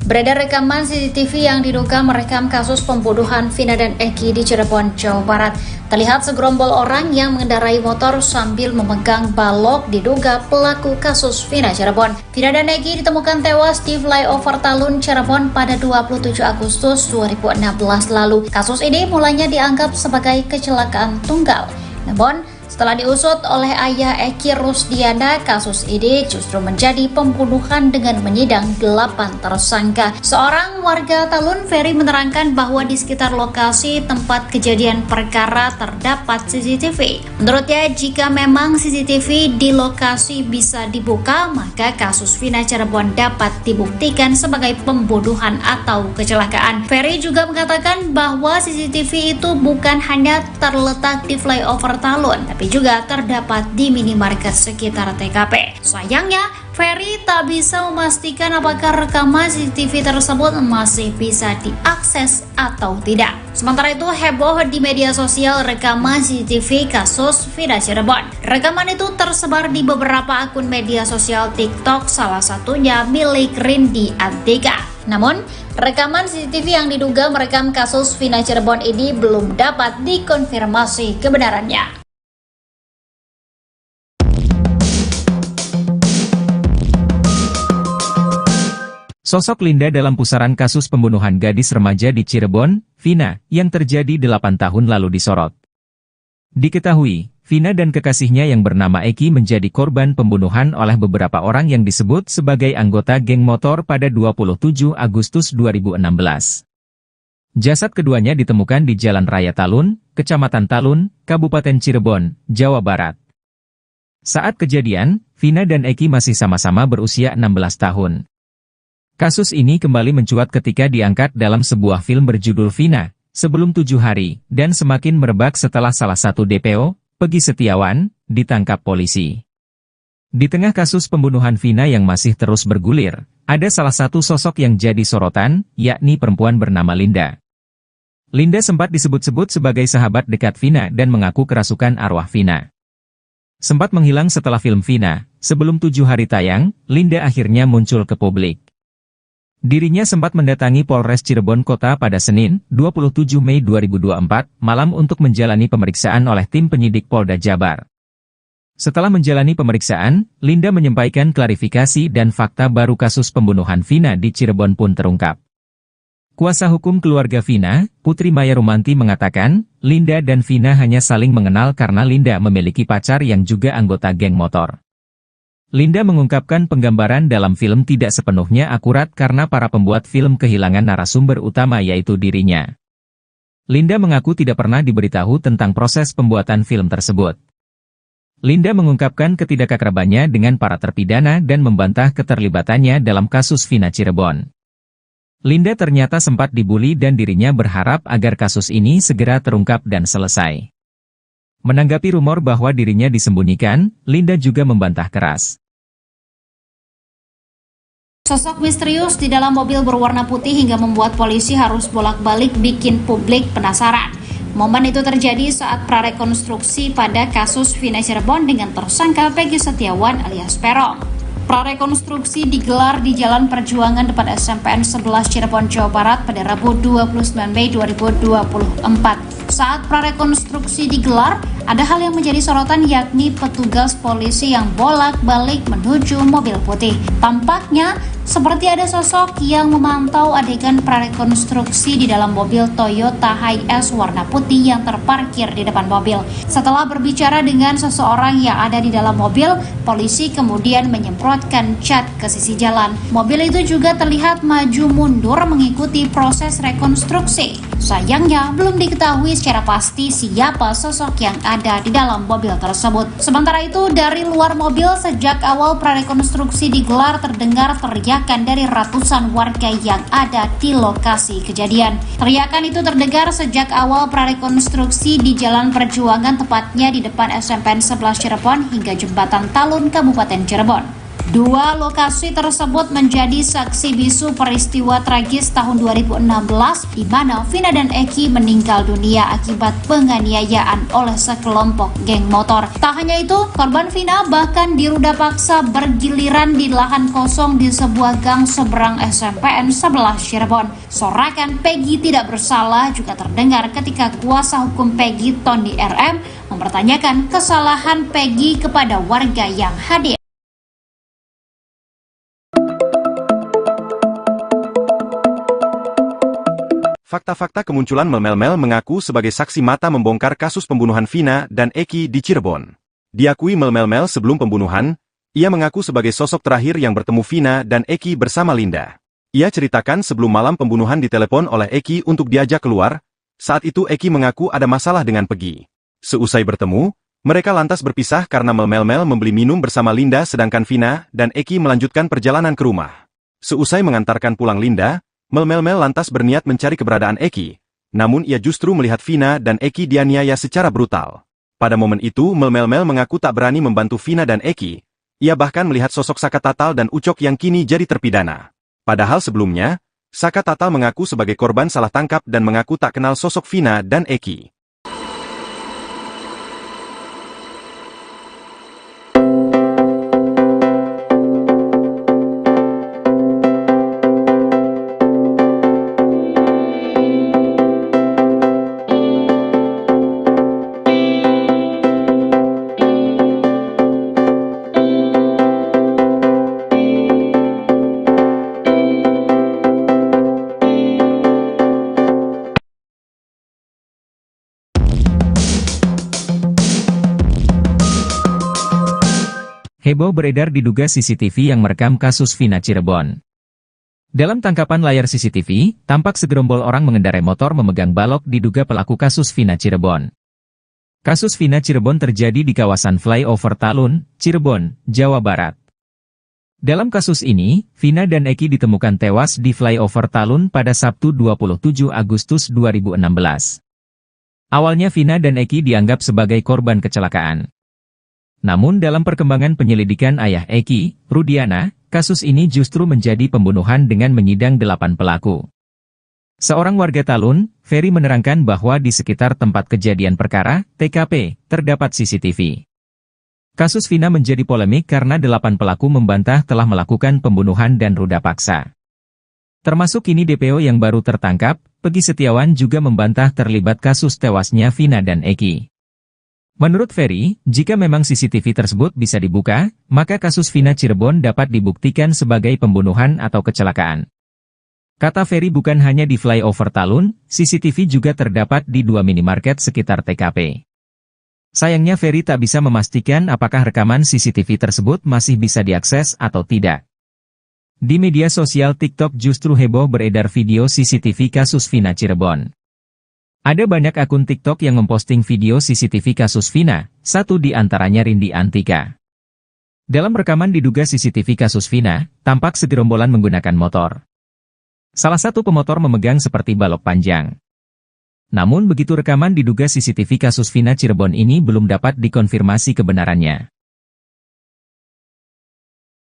Beredar rekaman CCTV yang diduga merekam kasus pembunuhan Vina dan Eki di Cirebon, Jawa Barat. Terlihat segerombol orang yang mengendarai motor sambil memegang balok diduga pelaku kasus Vina Cirebon. Vina dan Eki ditemukan tewas di flyover Talun, Cirebon pada 27 Agustus 2016 lalu. Kasus ini mulanya dianggap sebagai kecelakaan tunggal. Namun, setelah diusut oleh ayah Eki Rusdiana, kasus ini justru menjadi pembunuhan dengan menyidang 8 tersangka. Seorang warga Talun, Ferry, menerangkan bahwa di sekitar lokasi tempat kejadian perkara terdapat CCTV. Menurutnya, jika memang CCTV di lokasi bisa dibuka, maka kasus Vina Cirebon dapat dibuktikan sebagai pembunuhan atau kecelakaan. Ferry juga mengatakan bahwa CCTV itu bukan hanya terletak di flyover Talun, tapi juga terdapat di minimarket sekitar TKP. Sayangnya, Ferry tak bisa memastikan apakah rekaman CCTV tersebut masih bisa diakses atau tidak. Sementara itu, heboh di media sosial rekaman CCTV kasus Vina Cirebon. Rekaman itu tersebar di beberapa akun media sosial TikTok, salah satunya milik Rindi Antika. Namun, rekaman CCTV yang diduga merekam kasus Vina Cirebon ini belum dapat dikonfirmasi kebenarannya. Sosok Linda dalam pusaran kasus pembunuhan gadis remaja di Cirebon, Vina, yang terjadi 8 tahun lalu disorot. Diketahui, Vina dan kekasihnya yang bernama Eki menjadi korban pembunuhan oleh beberapa orang yang disebut sebagai anggota geng motor pada 27 Agustus 2016. Jasad keduanya ditemukan di Jalan Raya Talun, Kecamatan Talun, Kabupaten Cirebon, Jawa Barat. Saat kejadian, Vina dan Eki masih sama-sama berusia 16 tahun. Kasus ini kembali mencuat ketika diangkat dalam sebuah film berjudul Vina, Sebelum 7 Hari, dan semakin merebak setelah salah satu DPO, Peggy Setiawan, ditangkap polisi. Di tengah kasus pembunuhan Vina yang masih terus bergulir, ada salah satu sosok yang jadi sorotan, yakni perempuan bernama Linda. Linda sempat disebut-sebut sebagai sahabat dekat Vina dan mengaku kerasukan arwah Vina. Sempat menghilang setelah film Vina, Sebelum 7 Hari tayang, Linda akhirnya muncul ke publik. Dirinya sempat mendatangi Polres Cirebon Kota pada Senin, 27 Mei 2024, malam untuk menjalani pemeriksaan oleh tim penyidik Polda Jabar. Setelah menjalani pemeriksaan, Linda menyampaikan klarifikasi dan fakta baru kasus pembunuhan Vina di Cirebon pun terungkap. Kuasa hukum keluarga Vina, Putri Maya Rumanti mengatakan, Linda dan Vina hanya saling mengenal karena Linda memiliki pacar yang juga anggota geng motor. Linda mengungkapkan penggambaran dalam film tidak sepenuhnya akurat karena para pembuat film kehilangan narasumber utama yaitu dirinya. Linda mengaku tidak pernah diberitahu tentang proses pembuatan film tersebut. Linda mengungkapkan ketidakakrabannya dengan para terpidana dan membantah keterlibatannya dalam kasus Vina Cirebon. Linda ternyata sempat dibully dan dirinya berharap agar kasus ini segera terungkap dan selesai. Menanggapi rumor bahwa dirinya disembunyikan, Linda juga membantah keras. Sosok misterius di dalam mobil berwarna putih hingga membuat polisi harus bolak-balik bikin publik penasaran. Momen itu terjadi saat prarekonstruksi pada kasus Vina Cirebon dengan tersangka Peggy Setiawan alias Peron. Prarekonstruksi digelar di Jalan Perjuangan depan SMPN 11 Cirebon, Jawa Barat pada Rabu 29 Mei 2024. Saat prarekonstruksi digelar, ada hal yang menjadi sorotan yakni petugas polisi yang bolak-balik menuju mobil putih. Tampaknya seperti ada sosok yang memantau adegan prarekonstruksi di dalam mobil Toyota Hiace warna putih yang terparkir di depan mobil. Setelah berbicara dengan seseorang yang ada di dalam mobil, polisi kemudian menyemprotkan cat ke sisi jalan. Mobil itu juga terlihat maju mundur mengikuti proses rekonstruksi. Sayangnya, belum diketahui secara pasti siapa sosok yang ada di dalam mobil tersebut. Sementara itu, dari luar mobil sejak awal prarekonstruksi digelar terdengar teriakan dari ratusan warga yang ada di lokasi kejadian. Teriakan itu terdengar sejak awal prarekonstruksi di Jalan Perjuangan, tepatnya di depan SMPN 11 Cirebon hingga Jembatan Talun, Kabupaten Cirebon. Dua lokasi tersebut menjadi saksi bisu peristiwa tragis tahun 2016 di mana Vina dan Eki meninggal dunia akibat penganiayaan oleh sekelompok geng motor. Tak hanya itu, korban Vina bahkan diruda paksa bergiliran di lahan kosong di sebuah gang seberang SMPN 11 Cirebon. Sorakan Peggy tidak bersalah juga terdengar ketika kuasa hukum Peggy, Tony RM, mempertanyakan kesalahan Peggy kepada warga yang hadir. Fakta-fakta kemunculan Mel mengaku sebagai saksi mata membongkar kasus pembunuhan Vina dan Eki di Cirebon. Diakui Mel sebelum pembunuhan, ia mengaku sebagai sosok terakhir yang bertemu Vina dan Eki bersama Linda. Ia ceritakan sebelum malam pembunuhan ditelepon oleh Eki untuk diajak keluar, saat itu Eki mengaku ada masalah dengan Peggy. Seusai bertemu, mereka lantas berpisah karena Mel membeli minum bersama Linda sedangkan Vina dan Eki melanjutkan perjalanan ke rumah. Seusai mengantarkan pulang Linda, Mel lantas berniat mencari keberadaan Eki, namun ia justru melihat Vina dan Eki dianiaya secara brutal. Pada momen itu Mel mengaku tak berani membantu Vina dan Eki, ia bahkan melihat sosok Saka Tatal dan Ucok yang kini jadi terpidana. Padahal sebelumnya, Saka Tatal mengaku sebagai korban salah tangkap dan mengaku tak kenal sosok Vina dan Eki. Heboh beredar diduga CCTV yang merekam kasus Vina Cirebon. Dalam tangkapan layar CCTV, tampak segerombol orang mengendarai motor memegang balok diduga pelaku kasus Vina Cirebon. Kasus Vina Cirebon terjadi di kawasan Flyover Talun, Cirebon, Jawa Barat. Dalam kasus ini, Vina dan Eki ditemukan tewas di Flyover Talun pada Sabtu 27 Agustus 2016. Awalnya Vina dan Eki dianggap sebagai korban kecelakaan. Namun dalam perkembangan penyelidikan ayah Eki, Rudiana, kasus ini justru menjadi pembunuhan dengan menyidang 8 pelaku. Seorang warga Talun, Ferry menerangkan bahwa di sekitar tempat kejadian perkara, TKP, terdapat CCTV. Kasus Vina menjadi polemik karena 8 pelaku membantah telah melakukan pembunuhan dan ruda paksa. Termasuk kini DPO yang baru tertangkap, Peggy Setiawan juga membantah terlibat kasus tewasnya Vina dan Eki. Menurut Ferry, jika memang CCTV tersebut bisa dibuka, maka kasus Vina Cirebon dapat dibuktikan sebagai pembunuhan atau kecelakaan. Kata Ferry bukan hanya di Flyover Talun, CCTV juga terdapat di 2 minimarket sekitar TKP. Sayangnya Ferry tak bisa memastikan apakah rekaman CCTV tersebut masih bisa diakses atau tidak. Di media sosial TikTok justru heboh beredar video CCTV kasus Vina Cirebon. Ada banyak akun TikTok yang memposting video CCTV kasus Vina, satu di antaranya Rindi Antika. Dalam rekaman diduga CCTV kasus Vina, tampak segerombolan menggunakan motor. Salah satu pemotor memegang seperti balok panjang. Namun begitu rekaman diduga CCTV kasus Vina Cirebon ini belum dapat dikonfirmasi kebenarannya.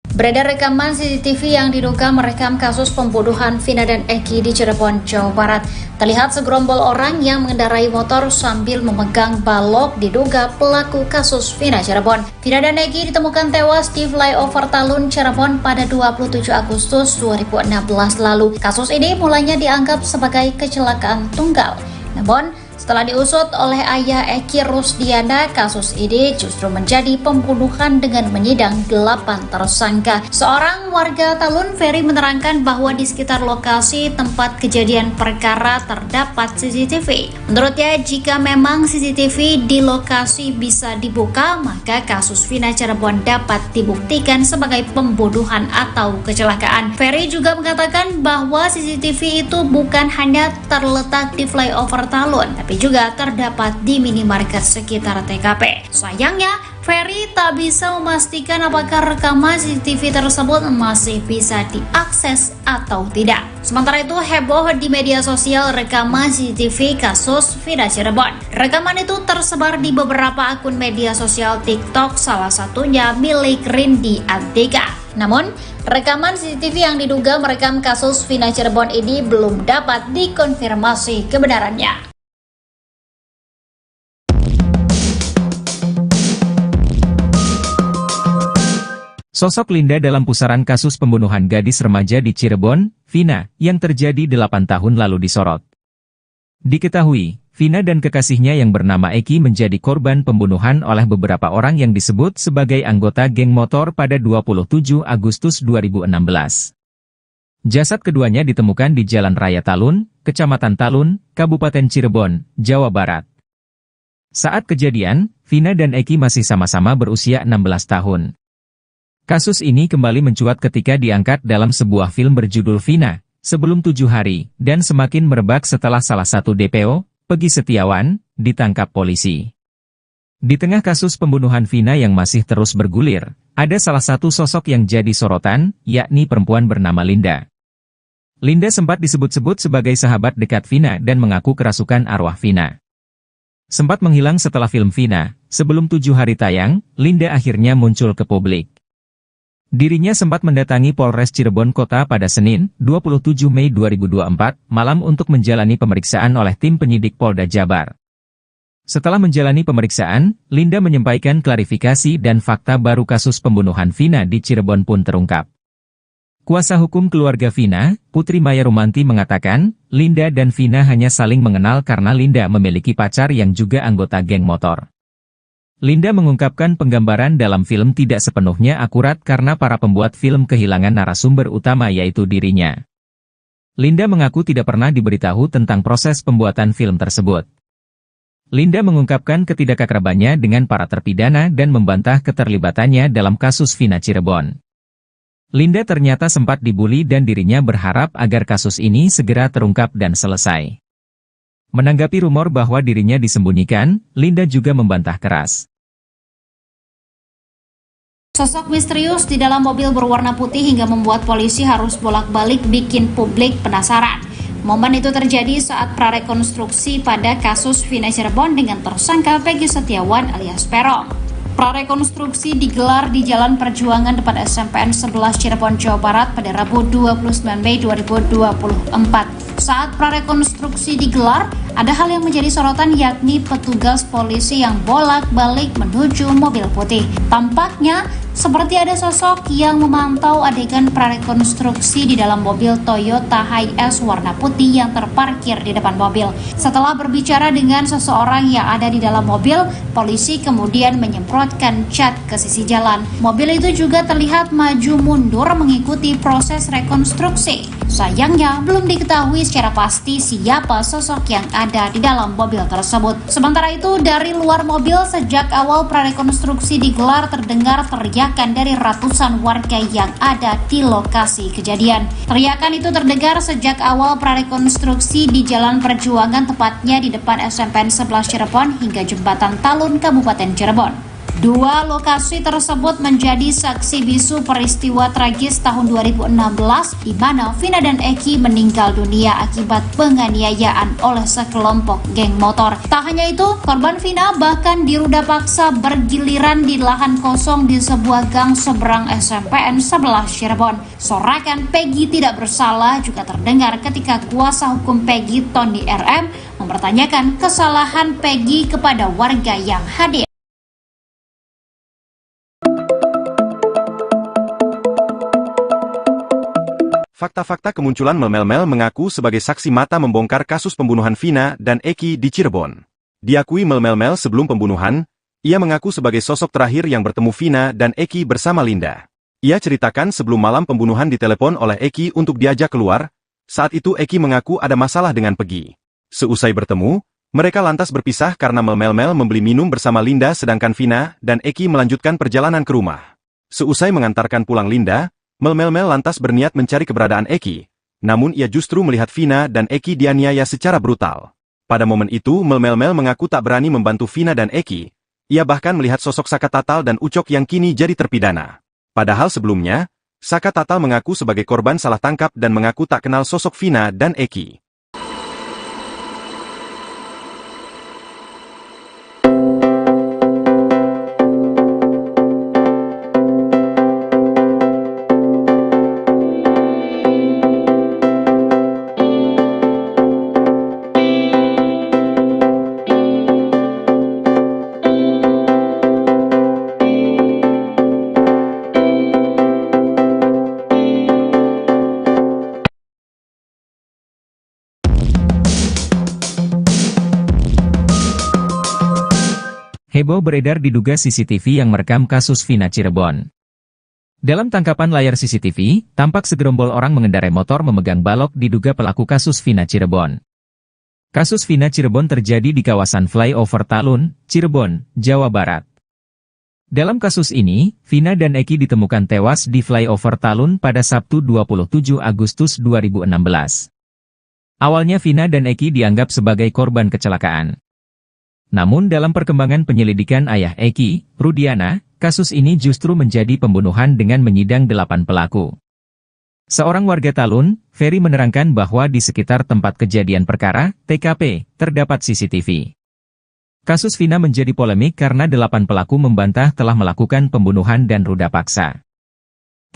Beredar rekaman CCTV yang diduga merekam kasus pembunuhan Vina dan Eki di Cirebon, Jawa Barat. Terlihat segerombol orang yang mengendarai motor sambil memegang balok diduga pelaku kasus Vina Cirebon. Vina dan Eki ditemukan tewas di Flyover Talun, Cirebon pada 27 Agustus 2016 lalu. Kasus ini mulanya dianggap sebagai kecelakaan tunggal. Namun, Setelah diusut oleh ayah Eki Rusdiana, kasus ini justru menjadi pembunuhan dengan menyidang 8 tersangka. Seorang warga Talun, Ferry, menerangkan bahwa di sekitar lokasi tempat kejadian perkara terdapat CCTV. Menurutnya, jika memang CCTV di lokasi bisa dibuka, maka kasus Vina Cirebon dapat dibuktikan sebagai pembunuhan atau kecelakaan. Ferry juga mengatakan bahwa CCTV itu bukan hanya terletak di flyover Talun, tapi juga terdapat di minimarket sekitar TKP. Sayangnya, Ferry tak bisa memastikan apakah rekaman CCTV tersebut masih bisa diakses atau tidak. Sementara itu, heboh di media sosial rekaman CCTV kasus Vina Cirebon. Rekaman itu tersebar di beberapa akun media sosial TikTok, salah satunya milik Rindi Antika. Namun, rekaman CCTV yang diduga merekam kasus Vina Cirebon ini belum dapat dikonfirmasi kebenarannya. Sosok Linda dalam pusaran kasus pembunuhan gadis remaja di Cirebon, Vina, yang terjadi 8 tahun lalu disorot. Diketahui, Vina dan kekasihnya yang bernama Eki menjadi korban pembunuhan oleh beberapa orang yang disebut sebagai anggota geng motor pada 27 Agustus 2016. Jasad keduanya ditemukan di Jalan Raya Talun, Kecamatan Talun, Kabupaten Cirebon, Jawa Barat. Saat kejadian, Vina dan Eki masih sama-sama berusia 16 tahun. Kasus ini kembali mencuat ketika diangkat dalam sebuah film berjudul Vina, Sebelum 7 Hari, dan semakin merebak setelah salah satu DPO, Peggy Setiawan, ditangkap polisi. Di tengah kasus pembunuhan Vina yang masih terus bergulir, ada salah satu sosok yang jadi sorotan, yakni perempuan bernama Linda. Linda sempat disebut-sebut sebagai sahabat dekat Vina dan mengaku kerasukan arwah Vina. Sempat menghilang setelah film Vina, Sebelum 7 Hari tayang, Linda akhirnya muncul ke publik. Dirinya sempat mendatangi Polres Cirebon Kota pada Senin, 27 Mei 2024, malam untuk menjalani pemeriksaan oleh tim penyidik Polda Jabar. Setelah menjalani pemeriksaan, Linda menyampaikan klarifikasi dan fakta baru kasus pembunuhan Vina di Cirebon pun terungkap. Kuasa hukum keluarga Vina, Putri Maya Rumanti mengatakan, Linda dan Vina hanya saling mengenal karena Linda memiliki pacar yang juga anggota geng motor. Linda mengungkapkan penggambaran dalam film tidak sepenuhnya akurat karena para pembuat film kehilangan narasumber utama yaitu dirinya. Linda mengaku tidak pernah diberitahu tentang proses pembuatan film tersebut. Linda mengungkapkan ketidakakrabannya dengan para terpidana dan membantah keterlibatannya dalam kasus Vina Cirebon. Linda ternyata sempat dibully dan dirinya berharap agar kasus ini segera terungkap dan selesai. Menanggapi rumor bahwa dirinya disembunyikan, Linda juga membantah keras. Sosok misterius di dalam mobil berwarna putih hingga membuat polisi harus bolak-balik bikin publik penasaran. Momen itu terjadi saat prarekonstruksi pada kasus Vina Cirebon dengan tersangka Peggy Setiawan alias Peron. Prarekonstruksi digelar di Jalan Perjuangan depan SMPN 11 Cirebon, Jawa Barat pada Rabu 29 Mei 2024. Saat prarekonstruksi digelar, ada hal yang menjadi sorotan yakni petugas polisi yang bolak-balik menuju mobil putih. Tampaknya seperti ada sosok yang memantau adegan prarekonstruksi di dalam mobil Toyota Hiace warna putih yang terparkir di depan mobil. Setelah berbicara dengan seseorang yang ada di dalam mobil, polisi kemudian menyemprotkan cat ke sisi jalan. Mobil itu juga terlihat maju mundur mengikuti proses rekonstruksi. Sayangnya, belum diketahui secara pasti siapa sosok yang ada di dalam mobil tersebut. Sementara itu, dari luar mobil sejak awal prarekonstruksi digelar terdengar teriakan dari ratusan warga yang ada di lokasi kejadian. Teriakan itu terdengar sejak awal prarekonstruksi di Jalan Perjuangan, tepatnya di depan SMPN 11 Cirebon hingga Jembatan Talun, Kabupaten Cirebon. Dua lokasi tersebut menjadi saksi bisu peristiwa tragis tahun 2016 di mana Vina dan Eki meninggal dunia akibat penganiayaan oleh sekelompok geng motor. Tak hanya itu, korban Vina bahkan diruda paksa bergiliran di lahan kosong di sebuah gang seberang SMPN 11 Cirebon. Sorakan Peggy tidak bersalah juga terdengar ketika kuasa hukum Peggy, Tony RM, mempertanyakan kesalahan Peggy kepada warga yang hadir. Fakta-fakta kemunculan Mel mengaku sebagai saksi mata membongkar kasus pembunuhan Vina dan Eki di Cirebon. Diakui Mel sebelum pembunuhan, ia mengaku sebagai sosok terakhir yang bertemu Vina dan Eki bersama Linda. Ia ceritakan sebelum malam pembunuhan ditelepon oleh Eki untuk diajak keluar, saat itu Eki mengaku ada masalah dengan Pegi. Seusai bertemu, mereka lantas berpisah karena Mel membeli minum bersama Linda sedangkan Vina dan Eki melanjutkan perjalanan ke rumah. Seusai mengantarkan pulang Linda, Mel lantas berniat mencari keberadaan Eki, namun ia justru melihat Vina dan Eki dianiaya secara brutal. Pada momen itu Mel mengaku tak berani membantu Vina dan Eki, ia bahkan melihat sosok Saka Tatal dan Ucok yang kini jadi terpidana. Padahal sebelumnya, Saka Tatal mengaku sebagai korban salah tangkap dan mengaku tak kenal sosok Vina dan Eki. Heboh beredar diduga CCTV yang merekam kasus Vina Cirebon. Dalam tangkapan layar CCTV, tampak segerombol orang mengendarai motor memegang balok diduga pelaku kasus Vina Cirebon. Kasus Vina Cirebon terjadi di kawasan Flyover Talun, Cirebon, Jawa Barat. Dalam kasus ini, Vina dan Eki ditemukan tewas di Flyover Talun pada Sabtu 27 Agustus 2016. Awalnya Vina dan Eki dianggap sebagai korban kecelakaan. Namun dalam perkembangan penyelidikan ayah Eki, Rudiana, kasus ini justru menjadi pembunuhan dengan menyidang 8 pelaku. Seorang warga Talun, Ferry menerangkan bahwa di sekitar tempat kejadian perkara, TKP, terdapat CCTV. Kasus Vina menjadi polemik karena 8 pelaku membantah telah melakukan pembunuhan dan ruda paksa.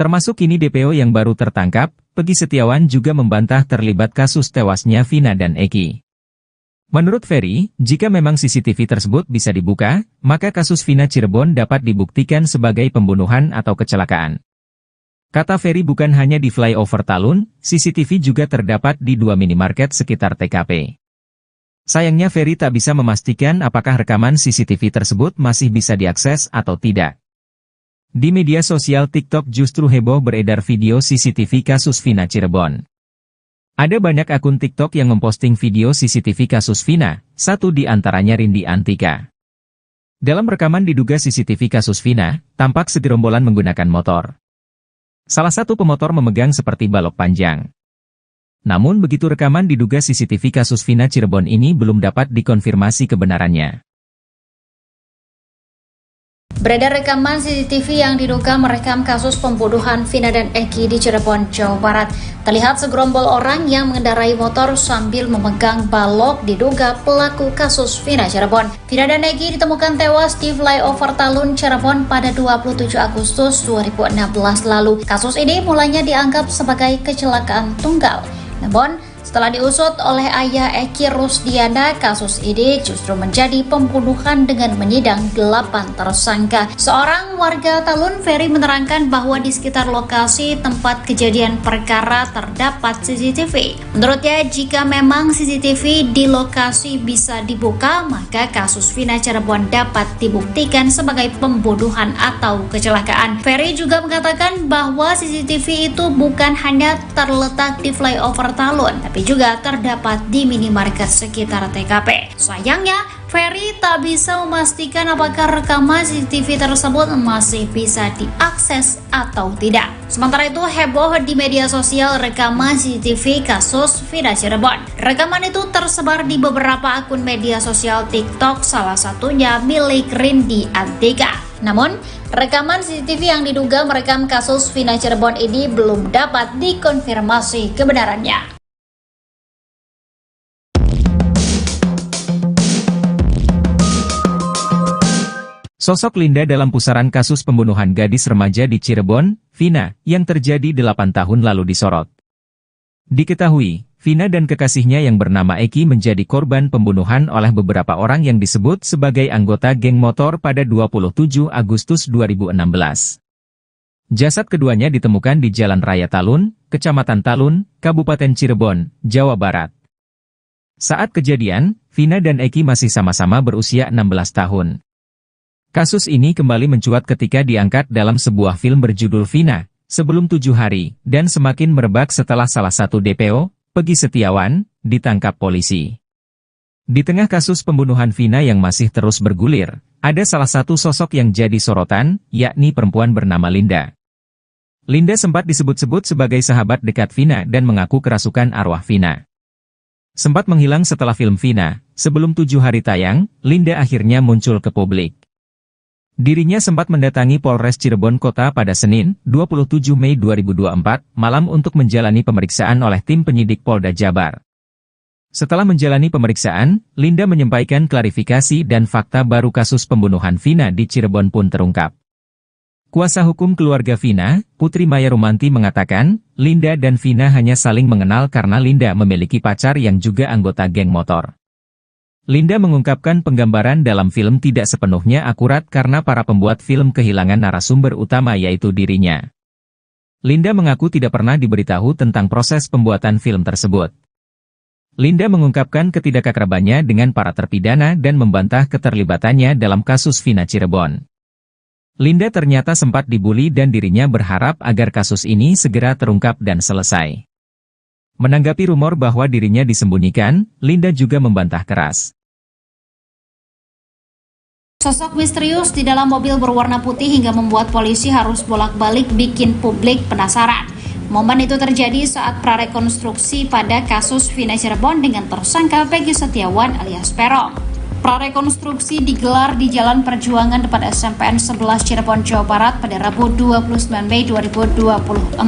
Termasuk kini DPO yang baru tertangkap, Pegi Setiawan juga membantah terlibat kasus tewasnya Vina dan Eki. Menurut Ferry, jika memang CCTV tersebut bisa dibuka, maka kasus Vina Cirebon dapat dibuktikan sebagai pembunuhan atau kecelakaan. Kata Ferry bukan hanya di Flyover Talun, CCTV juga terdapat di 2 minimarket sekitar TKP. Sayangnya Ferry tak bisa memastikan apakah rekaman CCTV tersebut masih bisa diakses atau tidak. Di media sosial TikTok justru heboh beredar video CCTV kasus Vina Cirebon. Ada banyak akun TikTok yang memposting video CCTV kasus Vina, satu di antaranya Rindi Antika. Dalam rekaman diduga CCTV kasus Vina, tampak segerombolan menggunakan motor. Salah satu pemotor memegang seperti balok panjang. Namun begitu rekaman diduga CCTV kasus Vina Cirebon ini belum dapat dikonfirmasi kebenarannya. Beredar rekaman CCTV yang diduga merekam kasus pembunuhan Vina dan Eki di Cirebon, Jawa Barat. Terlihat segerombol orang yang mengendarai motor sambil memegang balok diduga pelaku kasus Vina Cirebon. Vina dan Eki ditemukan tewas di Flyover Talun, Cirebon pada 27 Agustus 2016 lalu. Kasus ini mulanya dianggap sebagai kecelakaan tunggal. Namun, setelah diusut oleh ayah Eki Rusdiana, kasus ini justru menjadi pembunuhan dengan menyidang 8 tersangka. Seorang warga Talun, Ferry, menerangkan bahwa di sekitar lokasi tempat kejadian perkara terdapat CCTV. Menurutnya, jika memang CCTV di lokasi bisa dibuka, maka kasus Vina Cirebon dapat dibuktikan sebagai pembunuhan atau kecelakaan. Ferry juga mengatakan bahwa CCTV itu bukan hanya terletak di Flyover Talun, tapi juga terdapat di minimarket sekitar TKP. Sayangnya, Ferry tak bisa memastikan apakah rekaman CCTV tersebut masih bisa diakses atau tidak. Sementara itu, heboh di media sosial rekaman CCTV kasus Vina Cirebon. Rekaman itu tersebar di beberapa akun media sosial TikTok, salah satunya milik Rindi Antika. Namun, rekaman CCTV yang diduga merekam kasus Vina Cirebon ini belum dapat dikonfirmasi kebenarannya. Sosok Linda dalam pusaran kasus pembunuhan gadis remaja di Cirebon, Vina, yang terjadi 8 tahun lalu disorot. Diketahui, Vina dan kekasihnya yang bernama Eki menjadi korban pembunuhan oleh beberapa orang yang disebut sebagai anggota geng motor pada 27 Agustus 2016. Jasad keduanya ditemukan di Jalan Raya Talun, Kecamatan Talun, Kabupaten Cirebon, Jawa Barat. Saat kejadian, Vina dan Eki masih sama-sama berusia 16 tahun. Kasus ini kembali mencuat ketika diangkat dalam sebuah film berjudul Vina, Sebelum 7 Hari, dan semakin merebak setelah salah satu DPO, Peggy Setiawan, ditangkap polisi. Di tengah kasus pembunuhan Vina yang masih terus bergulir, ada salah satu sosok yang jadi sorotan, yakni perempuan bernama Linda. Linda sempat disebut-sebut sebagai sahabat dekat Vina dan mengaku kerasukan arwah Vina. Sempat menghilang setelah film Vina, Sebelum 7 Hari tayang, Linda akhirnya muncul ke publik. Dirinya sempat mendatangi Polres Cirebon Kota pada Senin, 27 Mei 2024, malam untuk menjalani pemeriksaan oleh tim penyidik Polda Jabar. Setelah menjalani pemeriksaan, Linda menyampaikan klarifikasi dan fakta baru kasus pembunuhan Vina di Cirebon pun terungkap. Kuasa hukum keluarga Vina, Putri Maya Rumanti mengatakan, Linda dan Vina hanya saling mengenal karena Linda memiliki pacar yang juga anggota geng motor. Linda mengungkapkan penggambaran dalam film tidak sepenuhnya akurat karena para pembuat film kehilangan narasumber utama yaitu dirinya. Linda mengaku tidak pernah diberitahu tentang proses pembuatan film tersebut. Linda mengungkapkan ketidakakrabannya dengan para terpidana dan membantah keterlibatannya dalam kasus Vina Cirebon. Linda ternyata sempat dibully dan dirinya berharap agar kasus ini segera terungkap dan selesai. Menanggapi rumor bahwa dirinya disembunyikan, Linda juga membantah keras. Sosok misterius di dalam mobil berwarna putih hingga membuat polisi harus bolak-balik bikin publik penasaran. Momen itu terjadi saat prarekonstruksi pada kasus Vina Cirebon dengan tersangka Peggy Setiawan alias Peron. Prarekonstruksi digelar di Jalan Perjuangan depan SMPN 11 Cirebon, Jawa Barat pada Rabu 29 Mei 2024.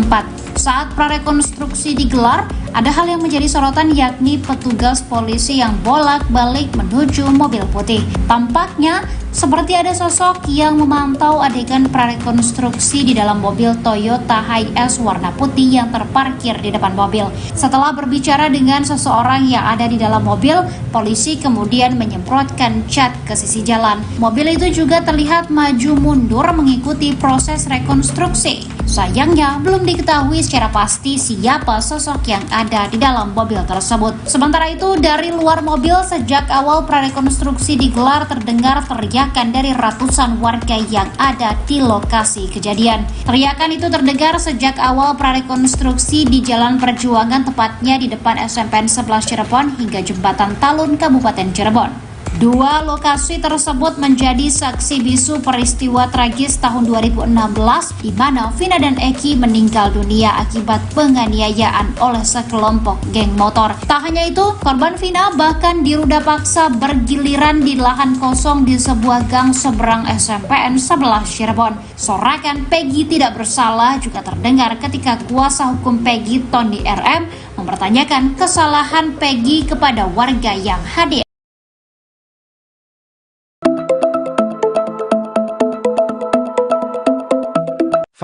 Saat prarekonstruksi digelar, ada hal yang menjadi sorotan yakni petugas polisi yang bolak-balik menuju mobil putih. Tampaknya seperti ada sosok yang memantau adegan prarekonstruksi di dalam mobil Toyota Hiace warna putih yang terparkir di depan mobil. Setelah berbicara dengan seseorang yang ada di dalam mobil, polisi kemudian menyemprotkan cat ke sisi jalan. Mobil itu juga terlihat maju mundur mengikuti proses rekonstruksi. Sayangnya, belum diketahui secara pasti siapa sosok yang ada di dalam mobil tersebut. Sementara itu, dari luar mobil sejak awal prarekonstruksi digelar terdengar teriakan dari ratusan warga yang ada di lokasi kejadian. Teriakan itu terdengar sejak awal prarekonstruksi di Jalan Perjuangan, tepatnya di depan SMPN 11 Cirebon hingga Jembatan Talun, Kabupaten Cirebon. Dua lokasi tersebut menjadi saksi bisu peristiwa tragis tahun 2016 di mana Vina dan Eki meninggal dunia akibat penganiayaan oleh sekelompok geng motor. Tak hanya itu, korban Vina bahkan diruda paksa bergiliran di lahan kosong di sebuah gang seberang SMPN 11 Cirebon. Sorakan Peggy tidak bersalah juga terdengar ketika kuasa hukum Peggy, Tony RM, mempertanyakan kesalahan Peggy kepada warga yang hadir.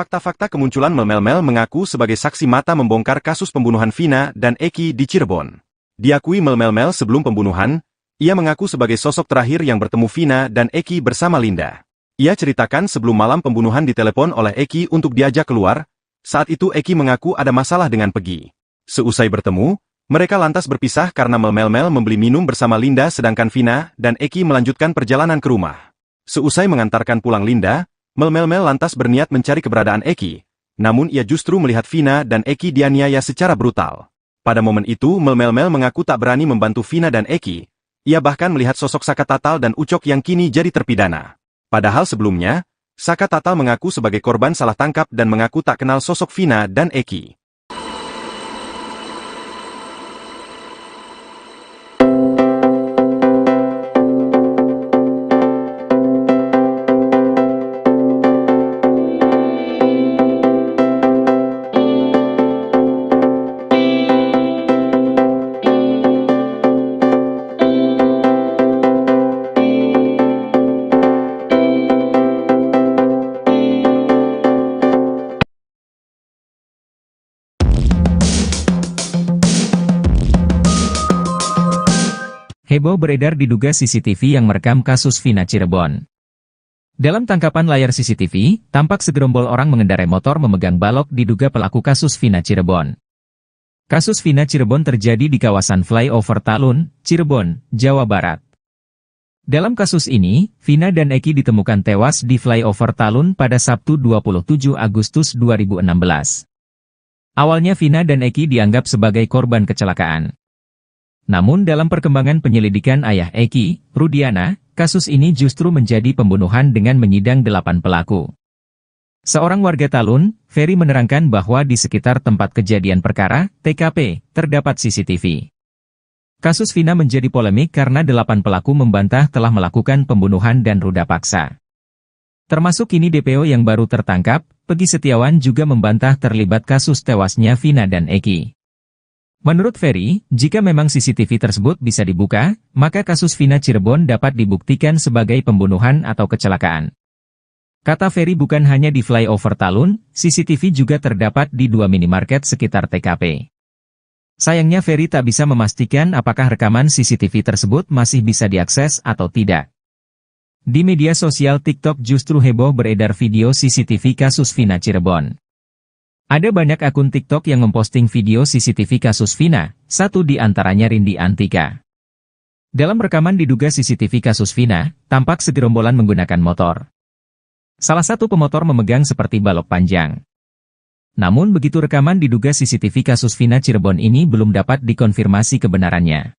Fakta-fakta kemunculan Mel mengaku sebagai saksi mata membongkar kasus pembunuhan Vina dan Eki di Cirebon. Diakui Mel sebelum pembunuhan, ia mengaku sebagai sosok terakhir yang bertemu Vina dan Eki bersama Linda. Ia ceritakan sebelum malam pembunuhan ditelepon oleh Eki untuk diajak keluar, saat itu Eki mengaku ada masalah dengan Peggy. Seusai bertemu, mereka lantas berpisah karena Mel membeli minum bersama Linda sedangkan Vina dan Eki melanjutkan perjalanan ke rumah. Seusai mengantarkan pulang Linda, Mel lantas berniat mencari keberadaan Eki, namun ia justru melihat Vina dan Eki dianiaya secara brutal. Pada momen itu Mel mengaku tak berani membantu Vina dan Eki, ia bahkan melihat sosok Saka Tatal dan Ucok yang kini jadi terpidana. Padahal sebelumnya, Saka Tatal mengaku sebagai korban salah tangkap dan mengaku tak kenal sosok Vina dan Eki. Heboh beredar diduga CCTV yang merekam kasus Vina Cirebon. Dalam tangkapan layar CCTV, tampak segerombol orang mengendarai motor memegang balok diduga pelaku kasus Vina Cirebon. Kasus Vina Cirebon terjadi di kawasan Flyover Talun, Cirebon, Jawa Barat. Dalam kasus ini, Vina dan Eki ditemukan tewas di Flyover Talun pada Sabtu 27 Agustus 2016. Awalnya Vina dan Eki dianggap sebagai korban kecelakaan. Namun dalam perkembangan penyelidikan ayah Eki, Rudiana, kasus ini justru menjadi pembunuhan dengan menyidang 8 pelaku. Seorang warga Talun, Ferry menerangkan bahwa di sekitar tempat kejadian perkara, TKP, terdapat CCTV. Kasus Vina menjadi polemik karena 8 pelaku membantah telah melakukan pembunuhan dan ruda paksa. Termasuk kini DPO yang baru tertangkap, Peggy Setiawan juga membantah terlibat kasus tewasnya Vina dan Eki. Menurut Ferry, jika memang CCTV tersebut bisa dibuka, maka kasus Vina Cirebon dapat dibuktikan sebagai pembunuhan atau kecelakaan. Kata Ferry, bukan hanya di Flyover Talun, CCTV juga terdapat di 2 minimarket sekitar TKP. Sayangnya Ferry tak bisa memastikan apakah rekaman CCTV tersebut masih bisa diakses atau tidak. Di media sosial TikTok justru heboh beredar video CCTV kasus Vina Cirebon. Ada banyak akun TikTok yang memposting video CCTV kasus Vina, satu di antaranya Rindi Antika. Dalam rekaman diduga CCTV kasus Vina, tampak segerombolan menggunakan motor. Salah satu pemotor memegang seperti balok panjang. Namun begitu rekaman diduga CCTV kasus Vina Cirebon ini belum dapat dikonfirmasi kebenarannya.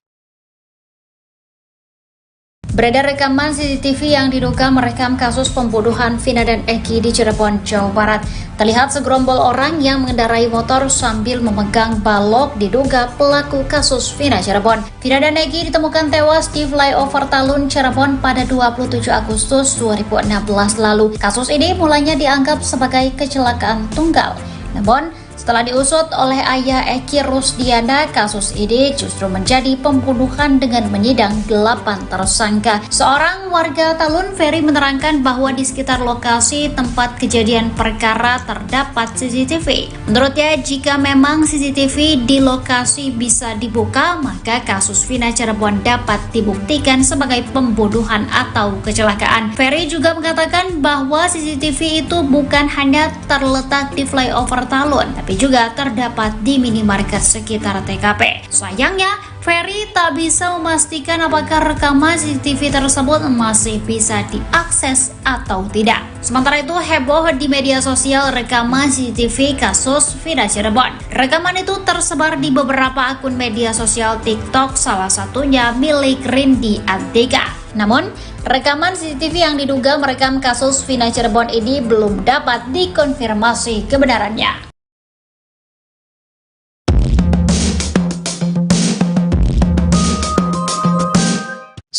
Beredar rekaman CCTV yang diduga merekam kasus pembunuhan Vina dan Eki di Cirebon, Jawa Barat. Terlihat segerombol orang yang mengendarai motor sambil memegang balok diduga pelaku kasus Vina Cirebon. Vina dan Eki ditemukan tewas di Flyover Talun, Cirebon pada 27 Agustus 2016 lalu. Kasus ini mulanya dianggap sebagai kecelakaan tunggal. Namun, setelah diusut oleh ayah Eki Rusdiana, kasus ini justru menjadi pembunuhan dengan menyidang 8 tersangka. Seorang warga Talun, Ferry, menerangkan bahwa di sekitar lokasi tempat kejadian perkara terdapat CCTV. Menurutnya, jika memang CCTV di lokasi bisa dibuka, maka kasus Vina Cirebon dapat dibuktikan sebagai pembunuhan atau kecelakaan. Ferry juga mengatakan bahwa CCTV itu bukan hanya terletak di Flyover Talun, tapi juga terdapat di minimarket sekitar TKP. Sayangnya, Ferry tak bisa memastikan apakah rekaman CCTV tersebut masih bisa diakses atau tidak. Sementara itu, heboh di media sosial rekaman CCTV kasus Vina Cirebon. Rekaman itu tersebar di beberapa akun media sosial TikTok, salah satunya milik Rindi Antika. Namun, rekaman CCTV yang diduga merekam kasus Vina Cirebon ini belum dapat dikonfirmasi kebenarannya.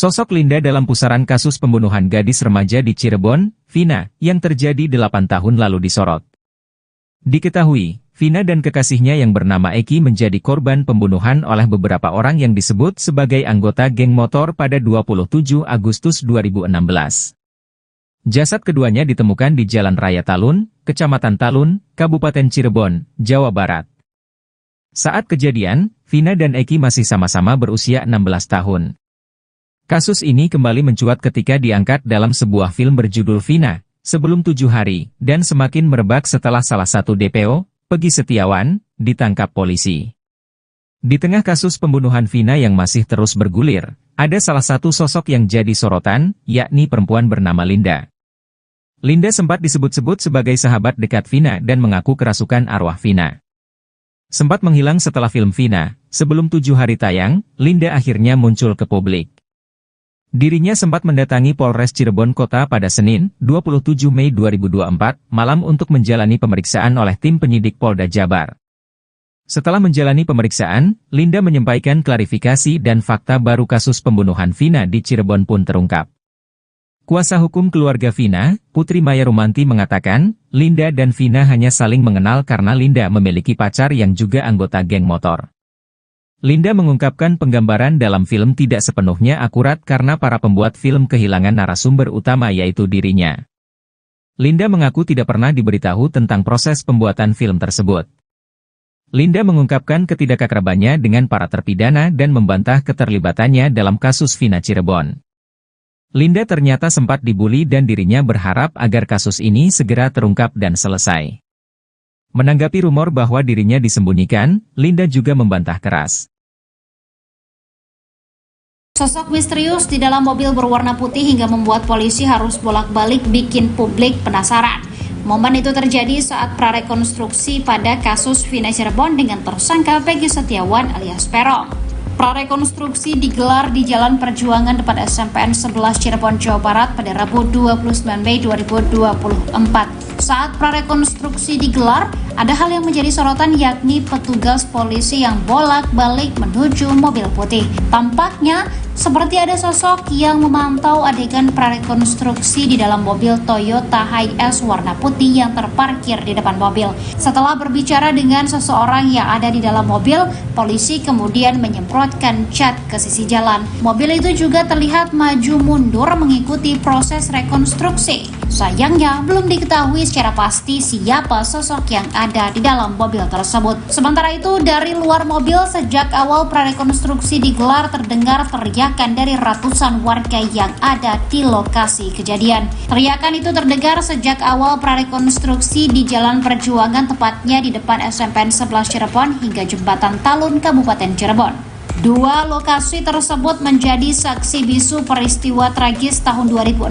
Sosok Linda dalam pusaran kasus pembunuhan gadis remaja di Cirebon, Vina, yang terjadi 8 tahun lalu disorot. Diketahui, Vina dan kekasihnya yang bernama Eki menjadi korban pembunuhan oleh beberapa orang yang disebut sebagai anggota geng motor pada 27 Agustus 2016. Jasad keduanya ditemukan di Jalan Raya Talun, Kecamatan Talun, Kabupaten Cirebon, Jawa Barat. Saat kejadian, Vina dan Eki masih sama-sama berusia 16 tahun. Kasus ini kembali mencuat ketika diangkat dalam sebuah film berjudul Vina, Sebelum 7 Hari, dan semakin merebak setelah salah satu DPO, Peggy Setiawan, ditangkap polisi. Di tengah kasus pembunuhan Vina yang masih terus bergulir, ada salah satu sosok yang jadi sorotan, yakni perempuan bernama Linda. Linda sempat disebut-sebut sebagai sahabat dekat Vina dan mengaku kerasukan arwah Vina. Sempat menghilang setelah film Vina, Sebelum 7 Hari tayang, Linda akhirnya muncul ke publik. Dirinya sempat mendatangi Polres Cirebon Kota pada Senin, 27 Mei 2024, malam untuk menjalani pemeriksaan oleh tim penyidik Polda Jabar. Setelah menjalani pemeriksaan, Linda menyampaikan klarifikasi dan fakta baru kasus pembunuhan Vina di Cirebon pun terungkap. Kuasa hukum keluarga Vina, Putri Maya Rumanti mengatakan, Linda dan Vina hanya saling mengenal karena Linda memiliki pacar yang juga anggota geng motor. Linda mengungkapkan penggambaran dalam film tidak sepenuhnya akurat karena para pembuat film kehilangan narasumber utama yaitu dirinya. Linda mengaku tidak pernah diberitahu tentang proses pembuatan film tersebut. Linda mengungkapkan ketidakakrabannya dengan para terpidana dan membantah keterlibatannya dalam kasus Vina Cirebon. Linda ternyata sempat dibully dan dirinya berharap agar kasus ini segera terungkap dan selesai. Menanggapi rumor bahwa dirinya disembunyikan, Linda juga membantah keras. Sosok misterius di dalam mobil berwarna putih hingga membuat polisi harus bolak-balik bikin publik penasaran. Momen itu terjadi saat prarekonstruksi pada kasus Vina Cirebon dengan tersangka Peggy Setiawan alias Peron. Prarekonstruksi digelar di Jalan Perjuangan depan SMPN 11 Cirebon, Jawa Barat pada Rabu 29 Mei 2024. Saat prarekonstruksi digelar, ada hal yang menjadi sorotan yakni petugas polisi yang bolak-balik menuju mobil putih. Tampaknya seperti ada sosok yang memantau adegan prarekonstruksi di dalam mobil Toyota Hiace warna putih yang terparkir di depan mobil. Setelah berbicara dengan seseorang yang ada di dalam mobil, polisi kemudian menyemprotkan cat ke sisi jalan. Mobil itu juga terlihat maju mundur mengikuti proses rekonstruksi. Sayangnya, belum diketahui secara pasti siapa sosok yang ada di dalam mobil tersebut. Sementara itu, dari luar mobil sejak awal prarekonstruksi digelar terdengar teriakan dari ratusan warga yang ada di lokasi kejadian. Teriakan itu terdengar sejak awal prarekonstruksi di Jalan Perjuangan, tepatnya di depan SMPN 11 Cirebon hingga Jembatan Talun, Kabupaten Cirebon. Dua lokasi tersebut menjadi saksi bisu peristiwa tragis tahun 2016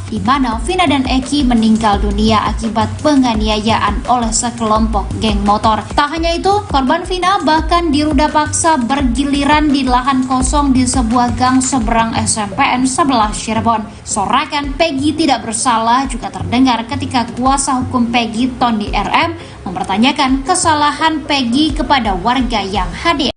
di mana Vina dan Eki meninggal dunia akibat penganiayaan oleh sekelompok geng motor. Tak hanya itu, korban Vina bahkan diruda paksa bergiliran di lahan kosong di sebuah gang seberang SMPN 11 Cirebon. Sorakan Peggy tidak bersalah juga terdengar ketika kuasa hukum Peggy, Tony RM, mempertanyakan kesalahan Peggy kepada warga yang hadir.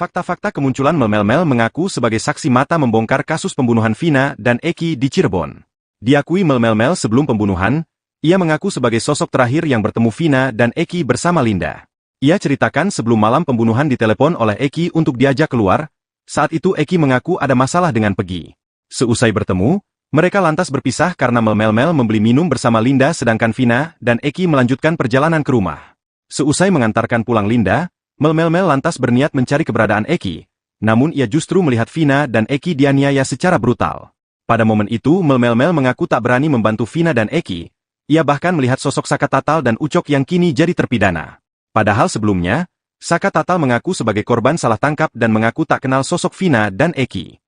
Fakta-fakta kemunculan Mel mengaku sebagai saksi mata membongkar kasus pembunuhan Vina dan Eki di Cirebon. Diakui Mel sebelum pembunuhan, ia mengaku sebagai sosok terakhir yang bertemu Vina dan Eki bersama Linda. Ia ceritakan sebelum malam pembunuhan ditelepon oleh Eki untuk diajak keluar, saat itu Eki mengaku ada masalah dengan Peggy. Seusai bertemu, mereka lantas berpisah karena Mel membeli minum bersama Linda sedangkan Vina dan Eki melanjutkan perjalanan ke rumah. Seusai mengantarkan pulang Linda, Mel lantas berniat mencari keberadaan Eki, namun ia justru melihat Vina dan Eki dianiaya secara brutal. Pada momen itu Mel mengaku tak berani membantu Vina dan Eki, ia bahkan melihat sosok Saka Tatal dan Ucok yang kini jadi terpidana. Padahal sebelumnya, Saka Tatal mengaku sebagai korban salah tangkap dan mengaku tak kenal sosok Vina dan Eki.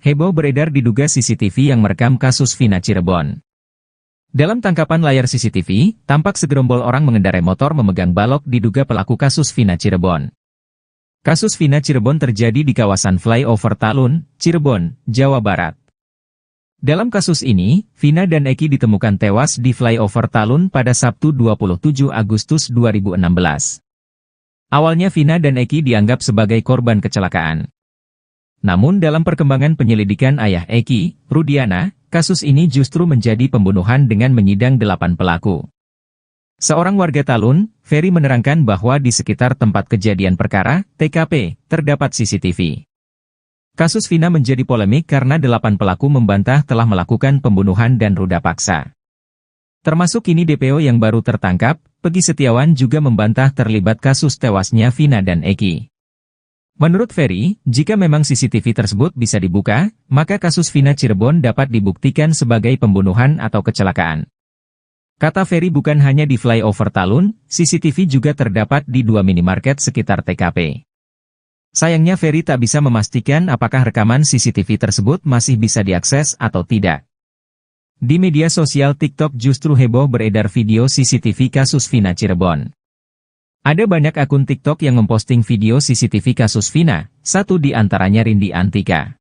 Heboh beredar diduga CCTV yang merekam kasus Vina Cirebon. Dalam tangkapan layar CCTV, tampak segerombol orang mengendarai motor memegang balok diduga pelaku kasus Vina Cirebon. Kasus Vina Cirebon terjadi di kawasan Flyover Talun, Cirebon, Jawa Barat. Dalam kasus ini, Vina dan Eki ditemukan tewas di Flyover Talun pada Sabtu 27 Agustus 2016. Awalnya Vina dan Eki dianggap sebagai korban kecelakaan. Namun dalam perkembangan penyelidikan ayah Eki, Rudiana, kasus ini justru menjadi pembunuhan dengan menyidang 8 pelaku. Seorang warga Talun, Ferry menerangkan bahwa di sekitar tempat kejadian perkara, TKP, terdapat CCTV. Kasus Vina menjadi polemik karena 8 pelaku membantah telah melakukan pembunuhan dan ruda paksa. Termasuk kini DPO yang baru tertangkap, Peggy Setiawan juga membantah terlibat kasus tewasnya Vina dan Eki. Menurut Ferry, jika memang CCTV tersebut bisa dibuka, maka kasus Vina Cirebon dapat dibuktikan sebagai pembunuhan atau kecelakaan. Kata Ferry bukan hanya di Flyover Talun, CCTV juga terdapat di 2 minimarket sekitar TKP. Sayangnya Ferry tak bisa memastikan apakah rekaman CCTV tersebut masih bisa diakses atau tidak. Di media sosial TikTok justru heboh beredar video CCTV kasus Vina Cirebon. Ada banyak akun TikTok yang memposting video CCTV kasus Vina, satu di antaranya Rindi Antika.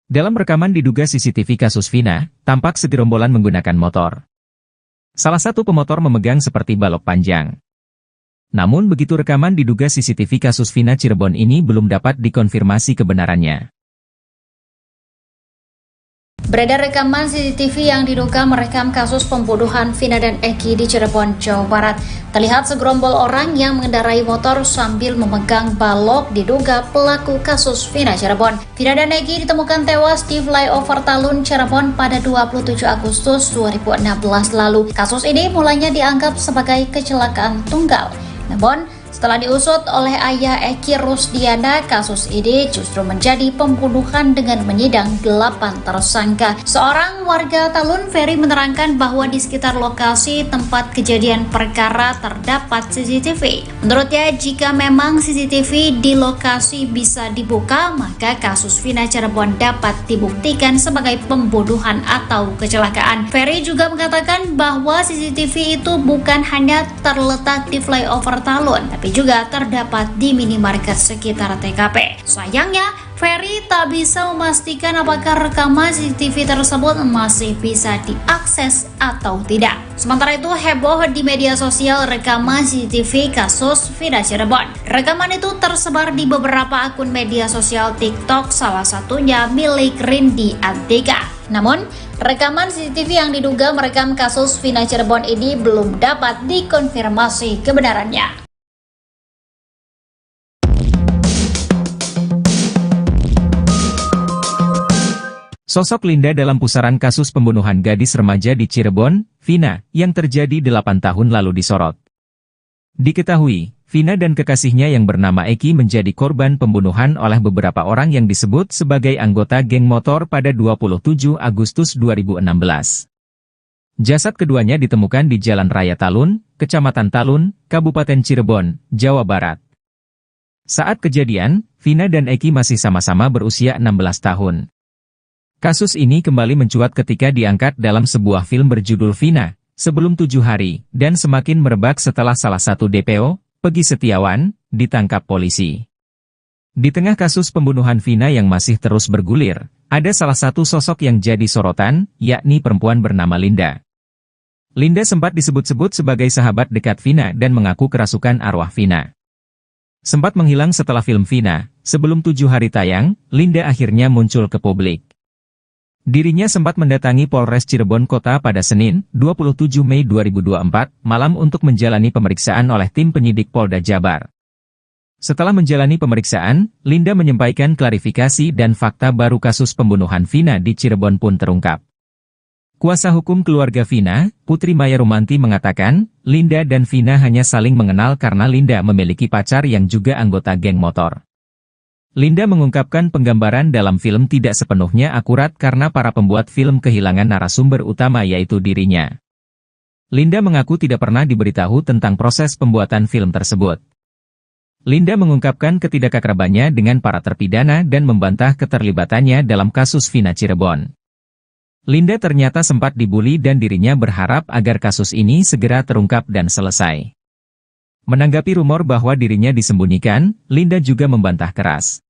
Dalam rekaman diduga CCTV kasus Vina, tampak segerombolan menggunakan motor. Salah satu pemotor memegang seperti balok panjang. Namun begitu rekaman diduga CCTV kasus Vina Cirebon ini belum dapat dikonfirmasi kebenarannya. Beredar rekaman CCTV yang diduga merekam kasus pembunuhan Vina dan Eki di Cirebon, Jawa Barat. Terlihat segerombol orang yang mengendarai motor sambil memegang balok diduga pelaku kasus Vina Cirebon. Vina dan Eki ditemukan tewas di flyover Talun, Cirebon pada 27 Agustus 2016 lalu. Kasus ini mulanya dianggap sebagai kecelakaan tunggal. Namun, setelah diusut oleh ayah Eki Rusdiana, kasus ini justru menjadi pembunuhan dengan menyidang 8 tersangka. Seorang warga Talun, Ferry, menerangkan bahwa di sekitar lokasi tempat kejadian perkara terdapat CCTV. Menurutnya, jika memang CCTV di lokasi bisa dibuka, maka kasus Vina Cirebon dapat dibuktikan sebagai pembunuhan atau kecelakaan. Ferry juga mengatakan bahwa CCTV itu bukan hanya terletak di flyover Talun, tapi juga terdapat di minimarket sekitar TKP. Sayangnya, Ferry tak bisa memastikan apakah rekaman CCTV tersebut masih bisa diakses atau tidak. Sementara itu, heboh di media sosial rekaman CCTV kasus Vina Cirebon. Rekaman itu tersebar di beberapa akun media sosial TikTok, salah satunya milik Rindi Antika. Namun, rekaman CCTV yang diduga merekam kasus Vina Cirebon ini belum dapat dikonfirmasi kebenarannya. Sosok Linda dalam pusaran kasus pembunuhan gadis remaja di Cirebon, Vina, yang terjadi 8 tahun lalu disorot. Diketahui, Vina dan kekasihnya yang bernama Eki menjadi korban pembunuhan oleh beberapa orang yang disebut sebagai anggota geng motor pada 27 Agustus 2016. Jasad keduanya ditemukan di Jalan Raya Talun, Kecamatan Talun, Kabupaten Cirebon, Jawa Barat. Saat kejadian, Vina dan Eki masih sama-sama berusia 16 tahun. Kasus ini kembali mencuat ketika diangkat dalam sebuah film berjudul Vina, Sebelum 7 Hari, dan semakin merebak setelah salah satu DPO, Peggy Setiawan, ditangkap polisi. Di tengah kasus pembunuhan Vina yang masih terus bergulir, ada salah satu sosok yang jadi sorotan, yakni perempuan bernama Linda. Linda sempat disebut-sebut sebagai sahabat dekat Vina dan mengaku kerasukan arwah Vina. Sempat menghilang setelah film Vina, Sebelum 7 Hari tayang, Linda akhirnya muncul ke publik. Dirinya sempat mendatangi Polres Cirebon Kota pada Senin, 27 Mei 2024, malam untuk menjalani pemeriksaan oleh tim penyidik Polda Jabar. Setelah menjalani pemeriksaan, Linda menyampaikan klarifikasi dan fakta baru kasus pembunuhan Vina di Cirebon pun terungkap. Kuasa hukum keluarga Vina, Putri Maya Rumanti mengatakan, Linda dan Vina hanya saling mengenal karena Linda memiliki pacar yang juga anggota geng motor. Linda mengungkapkan penggambaran dalam film tidak sepenuhnya akurat karena para pembuat film kehilangan narasumber utama yaitu dirinya. Linda mengaku tidak pernah diberitahu tentang proses pembuatan film tersebut. Linda mengungkapkan ketidakakrabannya dengan para terpidana dan membantah keterlibatannya dalam kasus Vina Cirebon. Linda ternyata sempat dibully dan dirinya berharap agar kasus ini segera terungkap dan selesai. Menanggapi rumor bahwa dirinya disembunyikan, Linda juga membantah keras.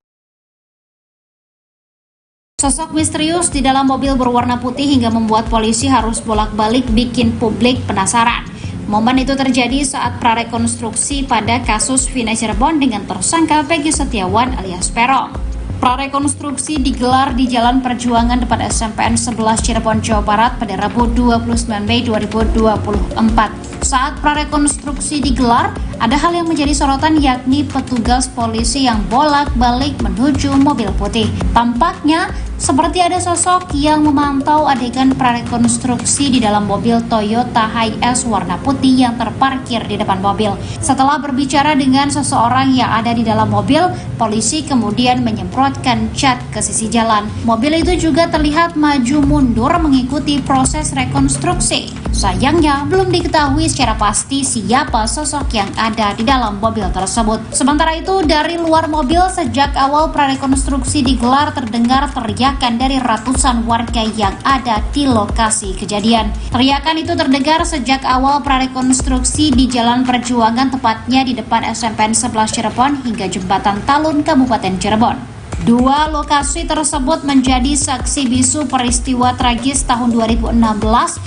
Sosok misterius di dalam mobil berwarna putih hingga membuat polisi harus bolak-balik bikin publik penasaran. Momen itu terjadi saat prarekonstruksi pada kasus Vina Cirebon dengan tersangka Peggy Setiawan alias Peron. Prarekonstruksi digelar di Jalan Perjuangan depan SMPN 11 Cirebon, Jawa Barat pada Rabu 29 Mei 2024. Saat prarekonstruksi digelar, ada hal yang menjadi sorotan yakni petugas polisi yang bolak-balik menuju mobil putih. Tampaknya seperti ada sosok yang memantau adegan prarekonstruksi di dalam mobil Toyota Hiace warna putih yang terparkir di depan mobil. Setelah berbicara dengan seseorang yang ada di dalam mobil, polisi kemudian menyemprotkan cat ke sisi jalan. Mobil itu juga terlihat maju mundur mengikuti proses rekonstruksi. Sayangnya, belum diketahui secara pasti siapa sosok yang ada di dalam mobil tersebut. Sementara itu, dari luar mobil sejak awal prarekonstruksi digelar terdengar teriakan dari ratusan warga yang ada di lokasi kejadian. Teriakan itu terdengar sejak awal prarekonstruksi di Jalan Perjuangan, tepatnya di depan SMPN 11 Cirebon hingga Jembatan Talun, Kabupaten Cirebon. Dua lokasi tersebut menjadi saksi bisu peristiwa tragis tahun 2016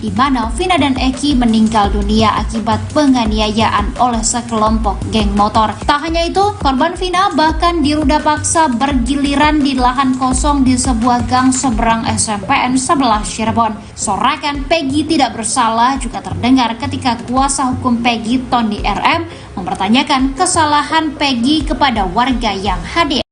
di mana Vina dan Eki meninggal dunia akibat penganiayaan oleh sekelompok geng motor. Tak hanya itu, korban Vina bahkan diruda paksa bergiliran di lahan kosong di sebuah gang seberang SMPN 11 Cirebon. Sorakan Peggy tidak bersalah juga terdengar ketika kuasa hukum Peggy, Tony RM, mempertanyakan kesalahan Peggy kepada warga yang hadir.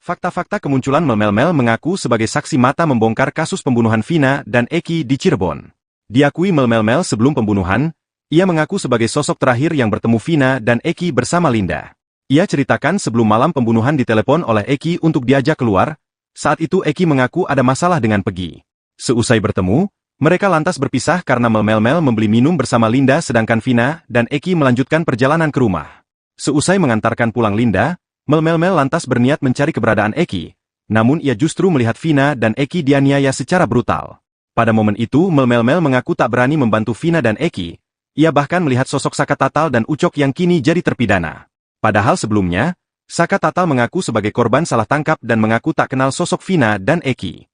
Fakta-fakta kemunculan Mel mengaku sebagai saksi mata membongkar kasus pembunuhan Vina dan Eki di Cirebon. Diakui Mel sebelum pembunuhan, ia mengaku sebagai sosok terakhir yang bertemu Vina dan Eki bersama Linda. Ia ceritakan sebelum malam pembunuhan ditelepon oleh Eki untuk diajak keluar, saat itu Eki mengaku ada masalah dengan Peggy. Seusai bertemu, mereka lantas berpisah karena Mel membeli minum bersama Linda sedangkan Vina dan Eki melanjutkan perjalanan ke rumah. Seusai mengantarkan pulang Linda, Mel lantas berniat mencari keberadaan Eki, namun ia justru melihat Vina dan Eki dianiaya secara brutal. Pada momen itu Mel mengaku tak berani membantu Vina dan Eki, ia bahkan melihat sosok Saka Tatal dan Ucok yang kini jadi terpidana. Padahal sebelumnya, Saka Tatal mengaku sebagai korban salah tangkap dan mengaku tak kenal sosok Vina dan Eki.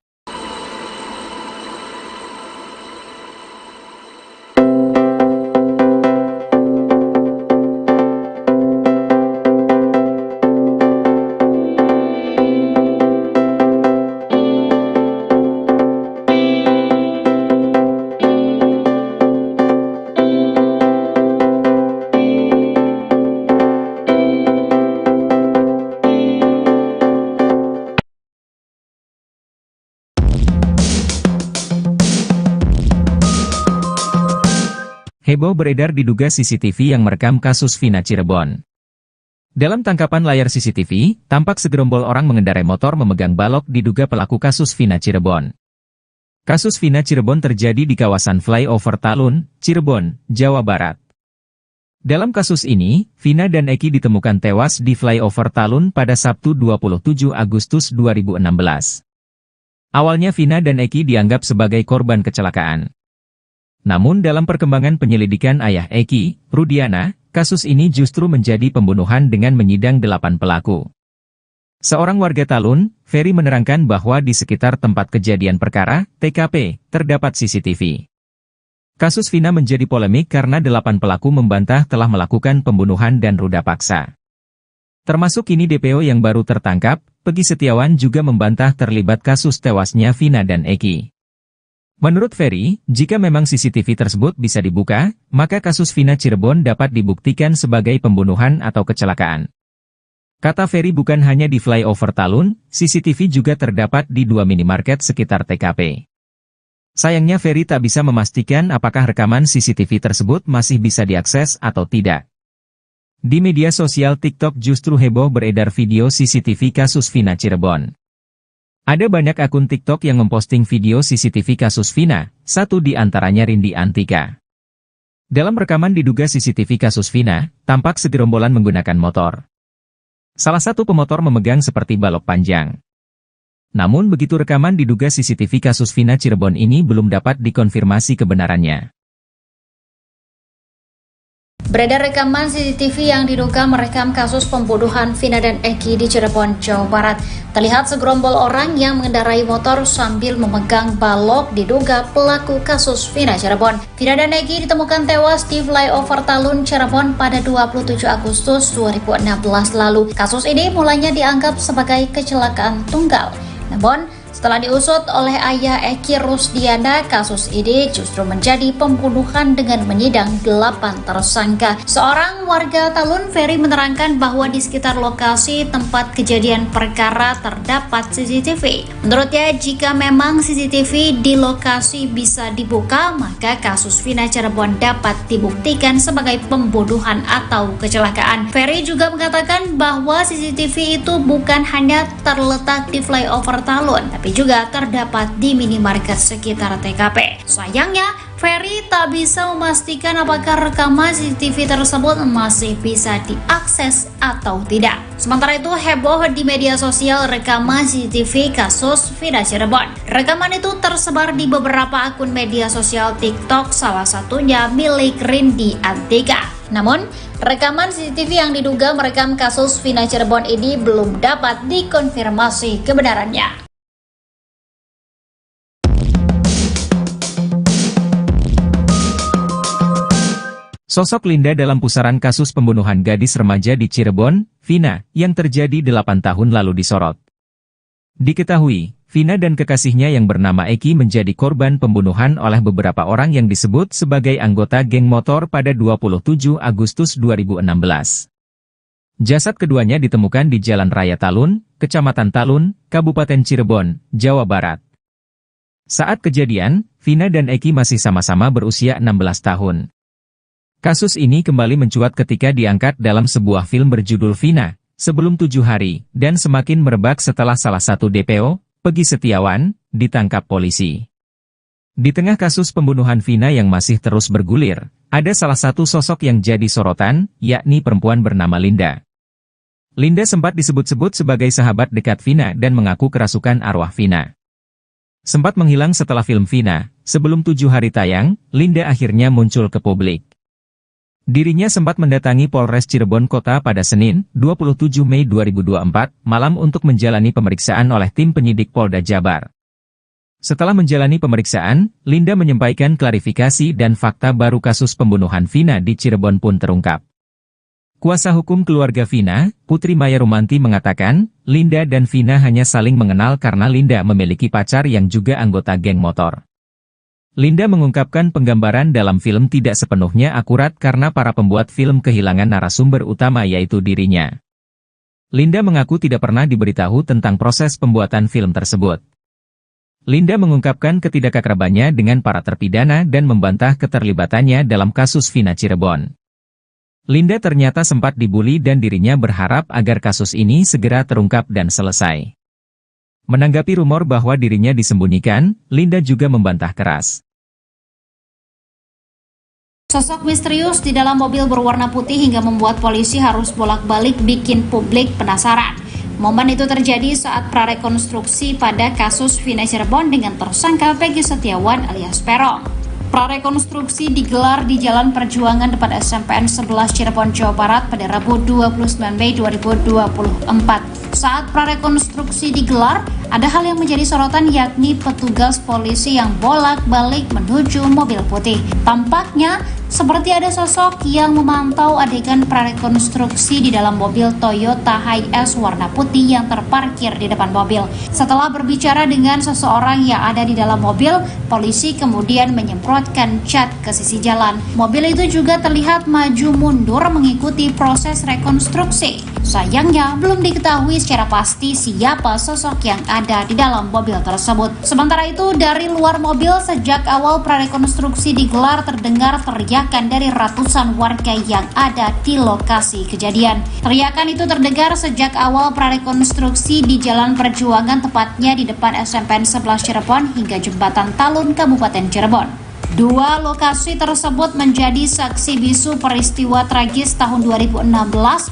Heboh beredar diduga CCTV yang merekam kasus Vina Cirebon. Dalam tangkapan layar CCTV, tampak segerombol orang mengendarai motor memegang balok diduga pelaku kasus Vina Cirebon. Kasus Vina Cirebon terjadi di kawasan Flyover Talun, Cirebon, Jawa Barat. Dalam kasus ini, Vina dan Eki ditemukan tewas di Flyover Talun pada Sabtu 27 Agustus 2016. Awalnya Vina dan Eki dianggap sebagai korban kecelakaan. Namun dalam perkembangan penyelidikan ayah Eki, Rudiana, kasus ini justru menjadi pembunuhan dengan menyidang 8 pelaku. Seorang warga Talun, Ferry menerangkan bahwa di sekitar tempat kejadian perkara, TKP, terdapat CCTV. Kasus Vina menjadi polemik karena 8 pelaku membantah telah melakukan pembunuhan dan ruda paksa. Termasuk kini DPO yang baru tertangkap, Peggy Setiawan juga membantah terlibat kasus tewasnya Vina dan Eki. Menurut Ferry, jika memang CCTV tersebut bisa dibuka, maka kasus Vina Cirebon dapat dibuktikan sebagai pembunuhan atau kecelakaan. Kata Ferry bukan hanya di Flyover Talun, CCTV juga terdapat di 2 minimarket sekitar TKP. Sayangnya Ferry tak bisa memastikan apakah rekaman CCTV tersebut masih bisa diakses atau tidak. Di media sosial TikTok justru heboh beredar video CCTV kasus Vina Cirebon. Ada banyak akun TikTok yang memposting video CCTV kasus Vina, satu di antaranya Rindi Antika. Dalam rekaman diduga CCTV kasus Vina, tampak segerombolan menggunakan motor. Salah satu pemotor memegang seperti balok panjang. Namun begitu rekaman diduga CCTV kasus Vina Cirebon ini belum dapat dikonfirmasi kebenarannya. Beredar rekaman CCTV yang diduga merekam kasus pembunuhan Vina dan Eki di Cirebon, Jawa Barat. Terlihat segerombol orang yang mengendarai motor sambil memegang balok diduga pelaku kasus Vina Cirebon. Vina dan Eki ditemukan tewas di Flyover Talun, Cirebon pada 27 Agustus 2016 lalu. Kasus ini mulanya dianggap sebagai kecelakaan tunggal. Namun, setelah diusut oleh ayah Eki Rusdiana, kasus ini justru menjadi pembunuhan dengan menyidang 8 tersangka. Seorang warga Talun, Ferry, menerangkan bahwa di sekitar lokasi tempat kejadian perkara terdapat CCTV. Menurutnya, jika memang CCTV di lokasi bisa dibuka, maka kasus Vina Cirebon dapat dibuktikan sebagai pembunuhan atau kecelakaan. Ferry juga mengatakan bahwa CCTV itu bukan hanya terletak di Flyover Talun, tapi juga terdapat di minimarket sekitar TKP. Sayangnya, Ferry tak bisa memastikan apakah rekaman CCTV tersebut masih bisa diakses atau tidak. Sementara itu, heboh di media sosial rekaman CCTV kasus Vina Cirebon. Rekaman itu tersebar di beberapa akun media sosial TikTok, salah satunya milik Rindi Antika. Namun, rekaman CCTV yang diduga merekam kasus Vina Cirebon ini belum dapat dikonfirmasi kebenarannya. Sosok Linda dalam pusaran kasus pembunuhan gadis remaja di Cirebon, Vina, yang terjadi 8 tahun lalu disorot. Diketahui, Vina dan kekasihnya yang bernama Eki menjadi korban pembunuhan oleh beberapa orang yang disebut sebagai anggota geng motor pada 27 Agustus 2016. Jasad keduanya ditemukan di Jalan Raya Talun, Kecamatan Talun, Kabupaten Cirebon, Jawa Barat. Saat kejadian, Vina dan Eki masih sama-sama berusia 16 tahun. Kasus ini kembali mencuat ketika diangkat dalam sebuah film berjudul Vina, Sebelum 7 Hari, dan semakin merebak setelah salah satu DPO, Peggy Setiawan, ditangkap polisi. Di tengah kasus pembunuhan Vina yang masih terus bergulir, ada salah satu sosok yang jadi sorotan, yakni perempuan bernama Linda. Linda sempat disebut-sebut sebagai sahabat dekat Vina dan mengaku kerasukan arwah Vina. Sempat menghilang setelah film Vina, Sebelum 7 Hari tayang, Linda akhirnya muncul ke publik. Dirinya sempat mendatangi Polres Cirebon Kota pada Senin, 27 Mei 2024, malam untuk menjalani pemeriksaan oleh tim penyidik Polda Jabar. Setelah menjalani pemeriksaan, Linda menyampaikan klarifikasi dan fakta baru kasus pembunuhan Vina di Cirebon pun terungkap. Kuasa hukum keluarga Vina, Putri Maya Rumanti mengatakan, Linda dan Vina hanya saling mengenal karena Linda memiliki pacar yang juga anggota geng motor. Linda mengungkapkan penggambaran dalam film tidak sepenuhnya akurat karena para pembuat film kehilangan narasumber utama yaitu dirinya. Linda mengaku tidak pernah diberitahu tentang proses pembuatan film tersebut. Linda mengungkapkan ketidakakrabannya dengan para terpidana dan membantah keterlibatannya dalam kasus Vina Cirebon. Linda ternyata sempat dibully dan dirinya berharap agar kasus ini segera terungkap dan selesai. Menanggapi rumor bahwa dirinya disembunyikan, Linda juga membantah keras. Sosok misterius di dalam mobil berwarna putih hingga membuat polisi harus bolak-balik bikin publik penasaran. Momen itu terjadi saat prarekonstruksi pada kasus Vina Cirebon dengan tersangka Peggy Setiawan alias Peron. Prarekonstruksi digelar di Jalan Perjuangan depan SMPN 11 Cirebon, Jawa Barat pada Rabu 29 Mei 2024. Saat prarekonstruksi digelar, ada hal yang menjadi sorotan yakni petugas polisi yang bolak-balik menuju mobil putih. Tampaknya seperti ada sosok yang memantau adegan prarekonstruksi di dalam mobil Toyota Hiace warna putih yang terparkir di depan mobil. Setelah berbicara dengan seseorang yang ada di dalam mobil, polisi kemudian menyemprotkan cat ke sisi jalan. Mobil itu juga terlihat maju mundur mengikuti proses rekonstruksi. Sayangnya, belum diketahui secara pasti siapa sosok yang ada di dalam mobil tersebut. Sementara itu, dari luar mobil sejak awal prarekonstruksi digelar terdengar teriakan dari ratusan warga yang ada di lokasi kejadian. Teriakan itu terdengar sejak awal prarekonstruksi di Jalan Perjuangan, tepatnya di depan SMPN 11 Cirebon hingga Jembatan Talun, Kabupaten Cirebon. Dua lokasi tersebut menjadi saksi bisu peristiwa tragis tahun 2016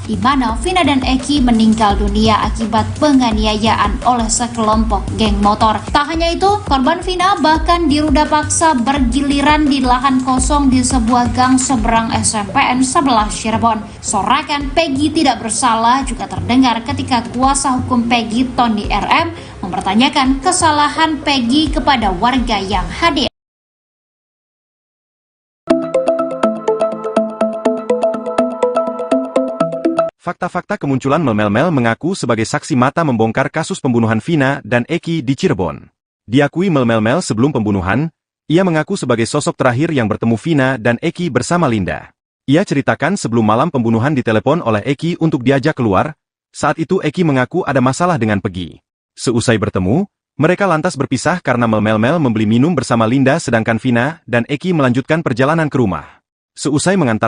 di mana Vina dan Eki meninggal dunia akibat penganiayaan oleh sekelompok geng motor. Tak hanya itu, korban Vina bahkan diruda paksa bergiliran di lahan kosong di sebuah gang seberang SMPN 11 Cirebon. Sorakan Peggy tidak bersalah juga terdengar ketika kuasa hukum Peggy, Tony RM, mempertanyakan kesalahan Peggy kepada warga yang hadir. Fakta-fakta kemunculan Mel mengaku sebagai saksi mata membongkar kasus pembunuhan Vina dan Eki di Cirebon. Diakui Mel sebelum pembunuhan, ia mengaku sebagai sosok terakhir yang bertemu Vina dan Eki bersama Linda. Ia ceritakan sebelum malam pembunuhan ditelepon oleh Eki untuk diajak keluar, saat itu Eki mengaku ada masalah dengan Peggy. Seusai bertemu, mereka lantas berpisah karena Mel membeli minum bersama Linda sedangkan Vina dan Eki melanjutkan perjalanan ke rumah. Seusai mengantar